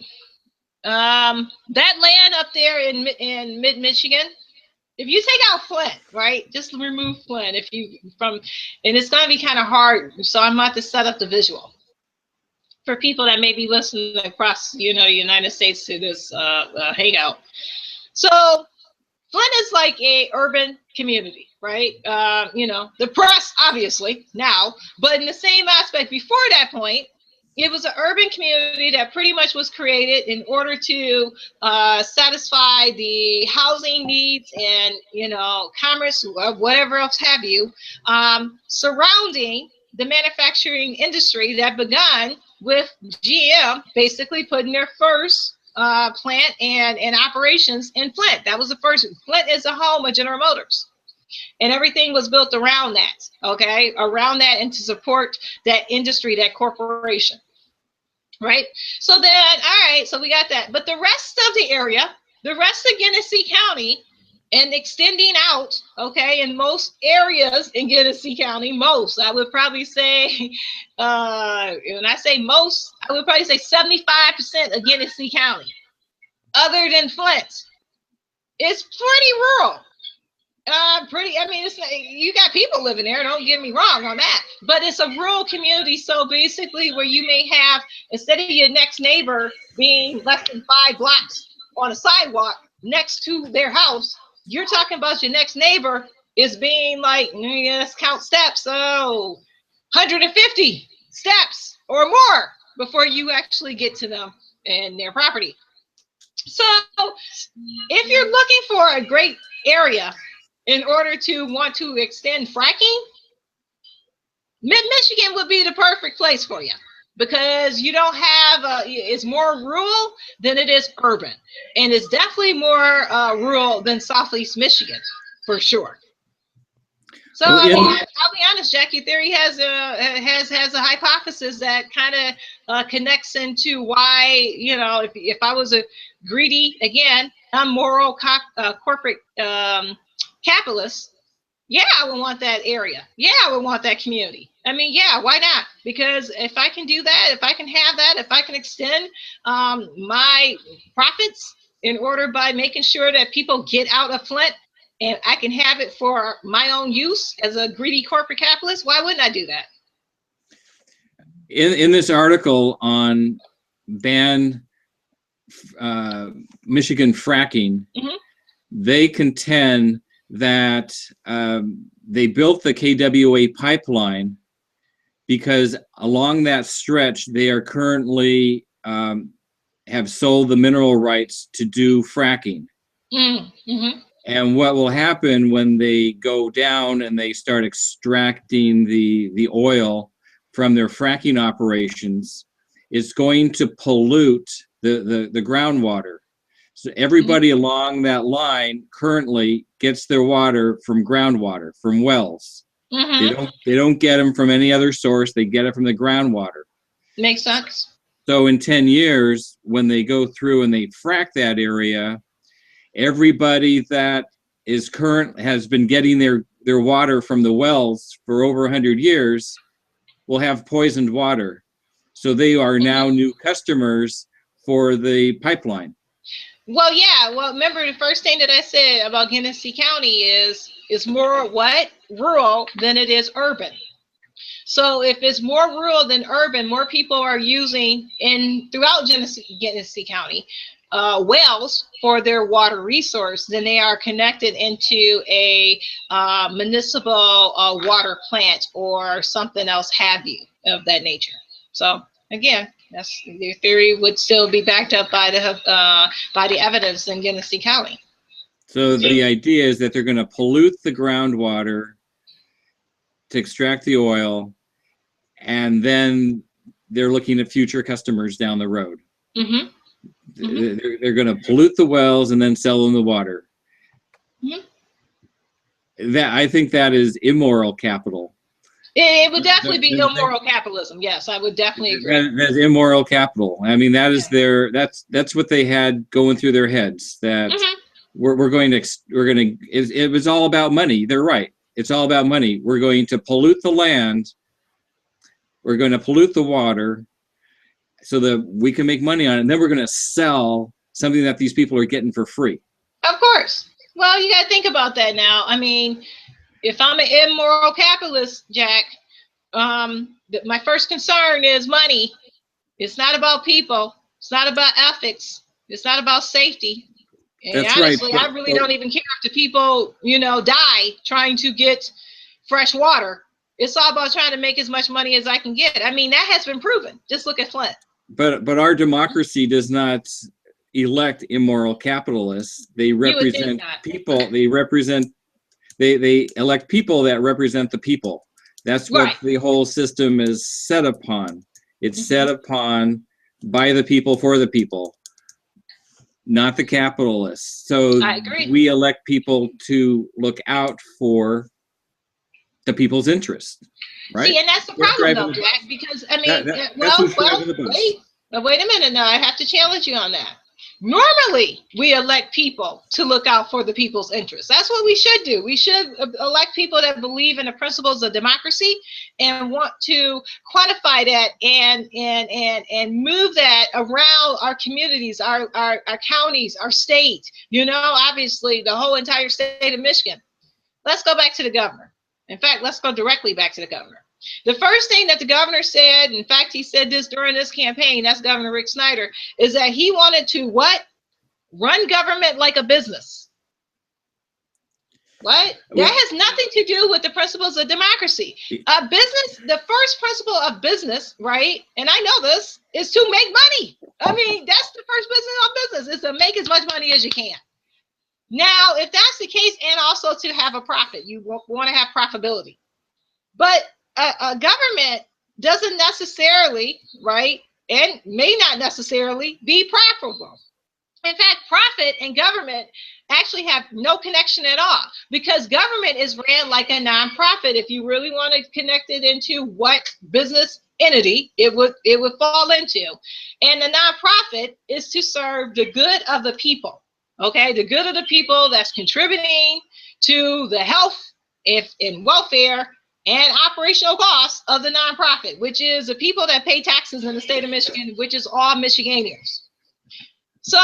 S2: That land up there in mid-Michigan, if you take out Flint, right, just remove Flint, and it's going to be kind of hard, so I'm about to set up the visual for people that may be listening across, you know, the United States to this hangout. So Flint is like a urban community, right? You know, depressed, obviously, now, but in the same aspect before that point, it was an urban community that pretty much was created in order to satisfy the housing needs and, you know, commerce, whatever else have you, surrounding the manufacturing industry that began with GM basically putting their first plant and operations in Flint. That was the first. Flint is the home of General Motors. And everything was built around that, okay? Around that, and to support that industry, that corporation, right? So then, all right, so we got that. But the rest of the area, the rest of Genesee County, and extending out, okay, in most areas in Genesee County, most, I would probably say, when I say most, I would probably say 75% of Genesee County, other than Flint, it's pretty rural. I mean, it's, you got people living there, don't get me wrong on that, but it's a rural community. So basically, where you may have, instead of your next neighbor being less than 5 blocks on a sidewalk next to their house, you're talking about your next neighbor is being like, let's count steps, 150 steps or more before you actually get to them and their property. So if you're looking for a great area in order to want to extend fracking, Mid-Michigan would be the perfect place for you, because you don't have, it's more rural than it is urban. And it's definitely more rural than Southeast Michigan, for sure. So well, yeah. I'll be honest, Jackie, theory has a hypothesis that kind of connects into why, you know, if I was a greedy, again, immoral corporate capitalist, yeah, I would want that area. Yeah, I would want that community. I mean, yeah, why not? Because if I can do that, if I can have that, if I can extend my profits in order by making sure that people get out of Flint, and I can have it for my own use as a greedy corporate capitalist, why wouldn't I do that?
S1: In this article on ban Michigan fracking, mm-hmm. they contend that they built the KWA pipeline because along that stretch they are currently have sold the mineral rights to do fracking. Mm-hmm. And what will happen when they go down and they start extracting the oil from their fracking operations, it's going to pollute the groundwater. So everybody mm-hmm. along that line currently gets their water from groundwater, from wells. Mm-hmm. They don't get them from any other source. They get it from the groundwater.
S2: Makes sense.
S1: So in 10 years, when they go through and they frack that area, everybody that has been getting their water from the wells for over 100 years will have poisoned water. So they are now new customers for the pipeline.
S2: Well, yeah. Well, remember the first thing that I said about Genesee County is more what? Rural than it is urban. So if it's more rural than urban, more people are using throughout Genesee County wells for their water resource than they are connected into a municipal water plant or something else have you of that nature. So again, that's their theory would still be backed up by the evidence in Genesee County.
S1: So the idea is that they're going to pollute the groundwater to extract the oil, and then they're looking at future customers down the road. Mm-hmm. Mm-hmm. They're going to pollute the wells and then sell them the water. Mm-hmm. I think that is immoral capital.
S2: It would definitely be immoral capitalism. Yes, I would definitely agree.
S1: That's immoral capital. I mean, that is that's what they had going through their heads. That mm-hmm. It was all about money. They're right. It's all about money. We're going to pollute the land. We're going to pollute the water so that we can make money on it. And then we're going to sell something that these people are getting for free.
S2: Of course. Well, you got to think about that now. I mean, if I'm an immoral capitalist, Jack, my first concern is money. It's not about people. It's not about ethics. It's not about safety. And
S1: that's
S2: honestly,
S1: right.
S2: I really don't even care if the people, die trying to get fresh water. It's all about trying to make as much money as I can get. I mean, that has been proven. Just look at Flint.
S1: But our democracy does not elect immoral capitalists. They represent people. They elect people that represent the people. That's what right. The whole system is set upon. It's mm-hmm. set upon by the people for the people. not the capitalists. So
S2: I agree.
S1: we elect people to look out for the people's interest, right?
S2: See, and that's the problem though, Jack, because I mean, wait a minute now, I have to challenge you on that. Normally, we elect people to look out for the people's interests. That's what we should do. We should elect people that believe in the principles of democracy and want to quantify that and move that around our communities, our counties, our state, you know, obviously the whole entire state of Michigan. Let's go back to the governor. In fact, let's go directly back to the governor. The first thing that the governor said, in fact, he said this during this campaign, that's Governor Rick Snyder, is that he wanted to what? Run government like a business. What? That has nothing to do with the principles of democracy. Business, the first principle of business, right? And I know this, is to make money. I mean, that's the first business of business, is to make as much money as you can. Now, if that's the case, and also to have a profit, you want to have profitability. But a government doesn't necessarily, right, and may not necessarily be profitable. In fact, profit and government actually have no connection at all, because government is ran like a nonprofit. If you really want to connect it into what business entity it would fall into, and the nonprofit is to serve the good of the people. Okay, the good of the people that's contributing to the health and welfare and operational costs of the nonprofit, which is the people that pay taxes in the state of Michigan, which is all Michiganians. So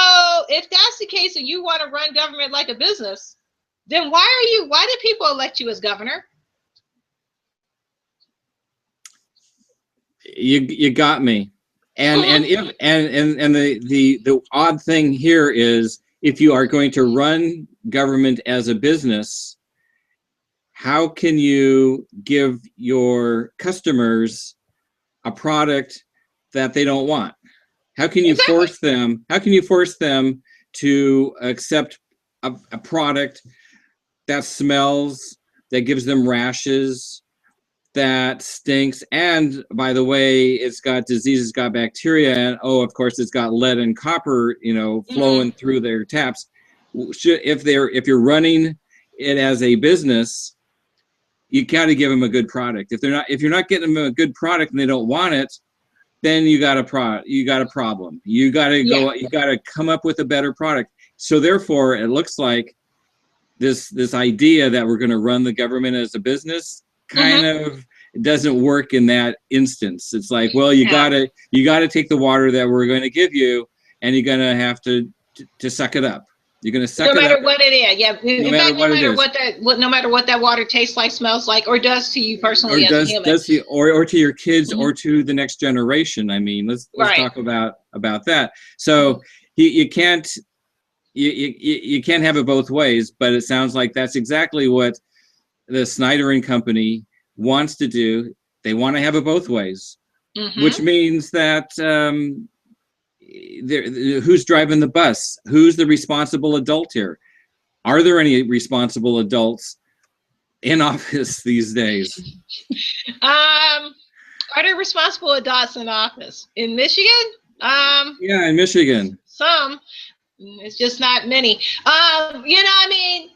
S2: if that's the case and you want to run government like a business, then why did people elect you as governor?
S1: You got me. And the odd thing here is, if you are going to run government as a business, how can you give your customers a product that they don't want? How can you force them? How can you force them to accept a product that smells, that gives them rashes, that stinks, and by the way, it's got diseases, it's got bacteria, and oh, of course, it's got lead and copper, you know, flowing through their taps. If you're running it as a business, you got to give them a good product. If you're not getting them a good product and they don't want it, then you got a problem. You got to go. You got to come up with a better product. So therefore, it looks like this idea that we're going to run the government as a business kind of doesn't work in that instance. It's like, well, you gotta take the water that we're going to give you, and you're going to have to suck it up. You're going to suck it up. No matter what it is,
S2: no matter what that water tastes like, smells like, or does to you personally as a human.
S1: Or to your kids, or to the next generation. I mean, let's talk about that. So you can't have it both ways. But it sounds like that's exactly what the Snyder and Company wants to do. They want to have it both ways, which means that who's driving the bus? Who's the responsible adult here? Are there any responsible adults in office these days?
S2: Are there responsible adults in office in Michigan?
S1: Yeah, in Michigan.
S2: Some. It's just not many. I mean,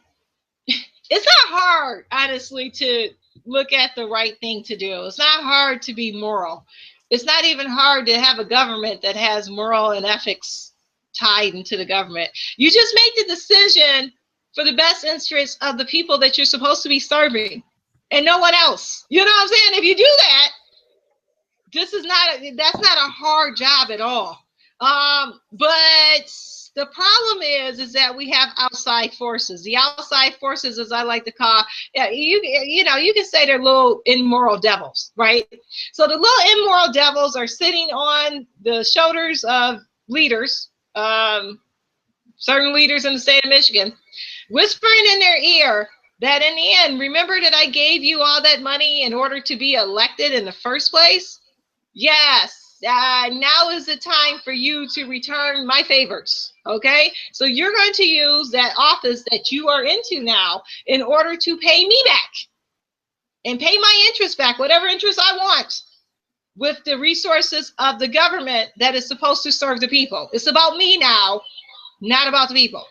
S2: it's not hard, honestly, to look at the right thing to do. It's not hard to be moral. It's not even hard to have a government that has moral and ethics tied into the government. You just make the decision for the best interest of the people that you're supposed to be serving and no one else. You know what I'm saying? If you do that, that's not a hard job at all. But the problem is that we have outside forces. The outside forces, as I like to call, you can say they're little immoral devils, right? So the little immoral devils are sitting on the shoulders of leaders, certain leaders in the state of Michigan, whispering in their ear that in the end, remember that I gave you all that money in order to be elected in the first place? Yes. Now is the time for you to return my favors, okay? So you're going to use that office that you are into now in order to pay me back and pay my interest back, whatever interest I want, with the resources of the government that is supposed to serve the people. It's about me now, not about the people.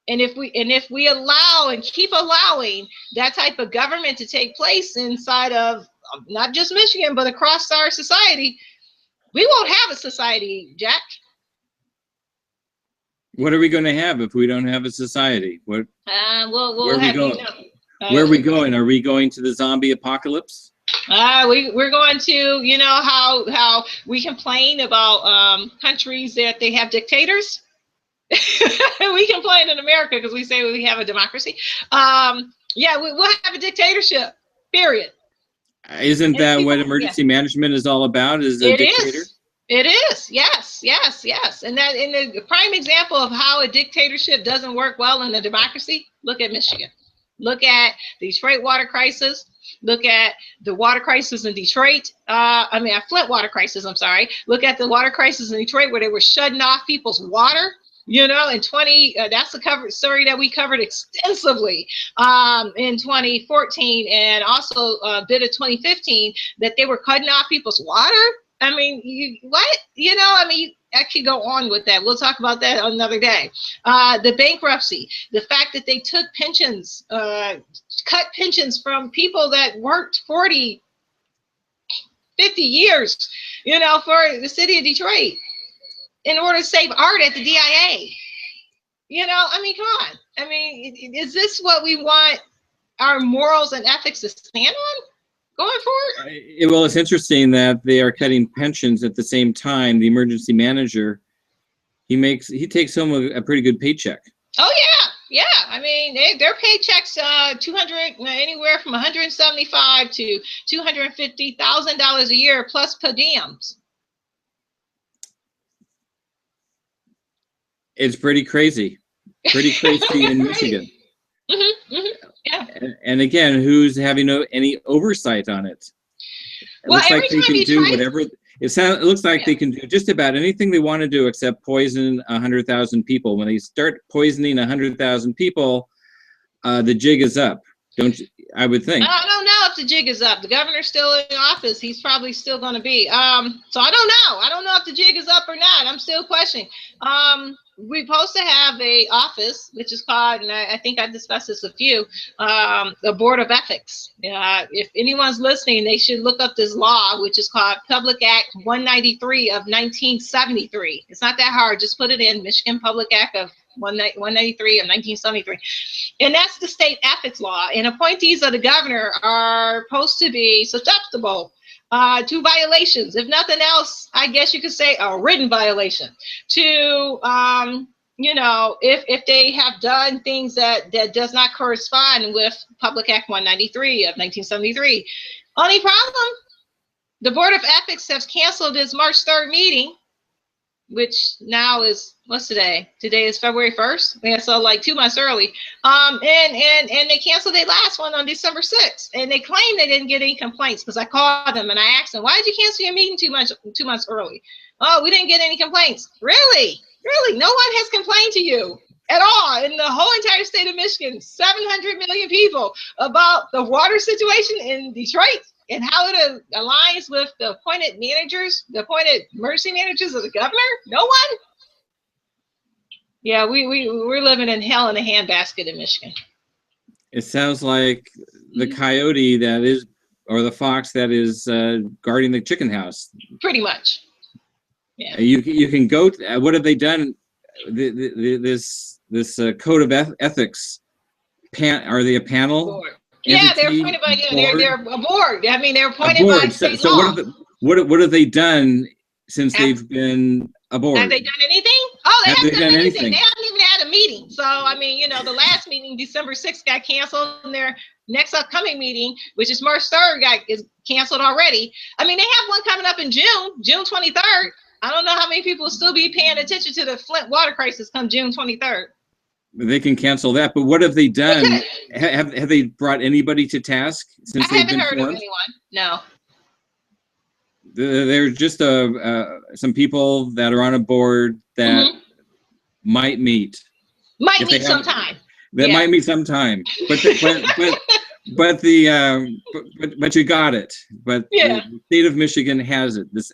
S2: And if we allow and keep allowing that type of government to take place inside of not just Michigan, but across our society, we won't have a society, Jack.
S1: What are we going to have if we don't have a society? What?
S2: We'll have,
S1: where are we going? Are we going to the zombie apocalypse?
S2: We're going to, you know, how we complain about countries that they have dictators. We complain in America because we say we have a democracy. Yeah, we'll have a dictatorship, period.
S1: Isn't that what emergency management is all about? Is a dictator?
S2: It is. Yes. And that in the prime example of how a dictatorship doesn't work well in a democracy, look at Michigan. Look at the Detroit water crisis. Look at the water crisis in Detroit. Flint water crisis, I'm sorry. Look at the water crisis in Detroit where they were shutting off people's water. You know, in that's the story that we covered extensively in 2014 and also a bit of 2015, that they were cutting off people's water. I mean, I could go on with that. We'll talk about that another day. The bankruptcy, the fact that they took pensions, cut pensions from people that worked 40, 50 years, you know, for the city of Detroit, in order to save art at the DIA. You know, I mean, come on. I mean, is this what we want our morals and ethics to stand on going forward?
S1: Well, it's interesting that they are cutting pensions at the same time. The emergency manager, he takes home a pretty good paycheck.
S2: Oh yeah. I mean, their paychecks anywhere from $175,000 to $250,000 a year plus per diems.
S1: It's pretty crazy in Michigan.
S2: Yeah.
S1: And again, who's having any oversight on it? It looks like they can do whatever. It looks like they can do just about anything they want to do except poison 100,000 people. When they start poisoning 100,000 people, the jig is up. I would think.
S2: I don't know if the jig is up. The governor's still in office. He's probably still going to be. So I don't know. I don't know if the jig is up or not. I'm still questioning. We're supposed to have a office, which is called, and I think I discussed this with you, the Board of Ethics. If anyone's listening, they should look up this law, which is called Public Act 193 of 1973. It's not that hard. Just put it in, Michigan Public Act of 193 of 1973. And that's the state ethics law. And appointees of the governor are supposed to be susceptible to violations. If nothing else, I guess you could say a written violation to, if they have done things that does not correspond with Public Act 193 of 1973. Only problem, the Board of Ethics has canceled its March 3rd meeting, which now is, what's today? Today is February 1st. Yeah, so like 2 months early. And they canceled their last one on December 6th. And they claim they didn't get any complaints, because I called them and I asked them, why did you cancel your meeting 2 months early? Oh, we didn't get any complaints. Really? No one has complained to you at all in the whole entire state of Michigan, 700 million people, about the water situation in Detroit and how it aligns with the appointed managers, the appointed emergency managers of the governor? No one? Yeah, we're living in hell in a handbasket in Michigan.
S1: It sounds like the coyote that is, or the fox that is guarding the chicken house.
S2: Pretty much. Yeah.
S1: You can go. What have they done? This code of ethics. Are they a panel?
S2: Board. Yeah, they're appointed by they're a board. I mean, they're appointed by state law.
S1: What have they done since they've been a board?
S2: Have they done anything? Oh, they haven't done anything. They haven't even had a meeting. So I mean, the last meeting, December 6th, got canceled, and their next upcoming meeting, which is March 3rd, is canceled already. I mean, they have one coming up in June 23rd. I don't know how many people will still be paying attention to the Flint Water Crisis come June 23rd.
S1: They can cancel that, but what have they done? Have they brought anybody to task since they've been formed? I haven't heard of anyone. No. There's just some people that are on a board that might meet.
S2: Might meet sometime.
S1: Might meet sometime. But But the but you got it. But
S2: Yeah.
S1: the state of Michigan has it. This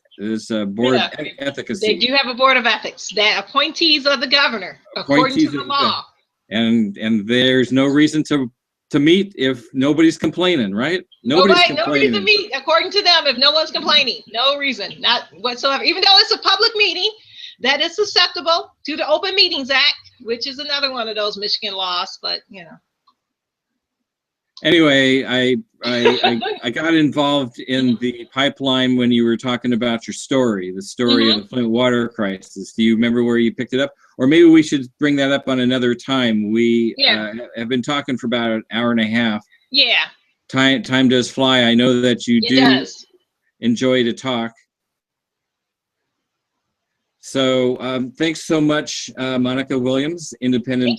S1: board of efficacy.
S2: They do have a board of ethics that appointees of the governor, according to the law.
S1: And there's no reason to meet if nobody's complaining, right? Nobody's complaining.
S2: No reason to meet, according to them, if no one's complaining. No reason, not whatsoever. Even though it's a public meeting, that is susceptible to the Open Meetings Act, which is another one of those Michigan laws. But you know.
S1: Anyway, I got involved in the pipeline when you were talking about your story, the story of the Flint Water Crisis. Do you remember where you picked it up? Or maybe we should bring that up on another time. We have been talking for about an hour and a half.
S2: Yeah.
S1: Time does fly. I know that you do enjoy to talk. So thanks so much, Monica Williams, independent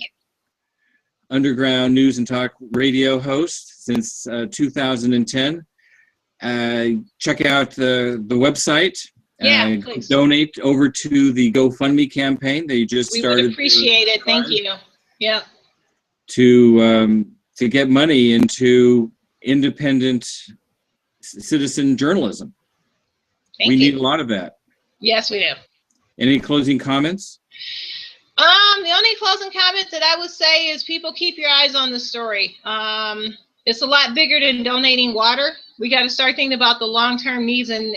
S1: underground news and talk radio host since 2010. Check out the website.
S2: Please.
S1: Donate over to the GoFundMe campaign they just started.
S2: We would appreciate it. Thank you. Yeah.
S1: To get money into independent citizen journalism. We need a lot of that.
S2: Yes, we do.
S1: Any closing comments?
S2: The only closing comment that I would say is people keep your eyes on the story. It's a lot bigger than donating water. We got to start thinking about the long-term needs and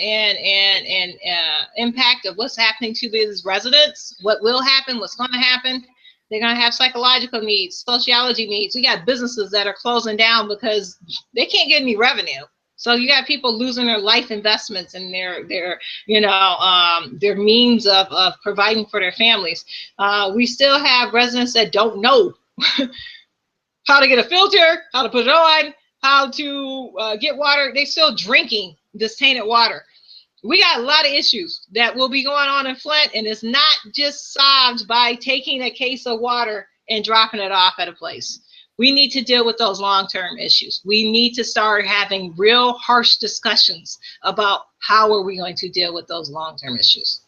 S2: impact of what's happening to these residents, what will happen, what's going to happen. They're going to have psychological needs, sociology needs. We got businesses that are closing down because they can't get any revenue. So you got people losing their life investments and their means of providing for their families. We still have residents that don't know how to get a filter, how to put it on, how to get water. They're still drinking this tainted water. We got a lot of issues that will be going on in Flint, and it's not just solved by taking a case of water and dropping it off at a place. We need to deal with those long-term issues. We need to start having real harsh discussions about how are we going to deal with those long-term issues.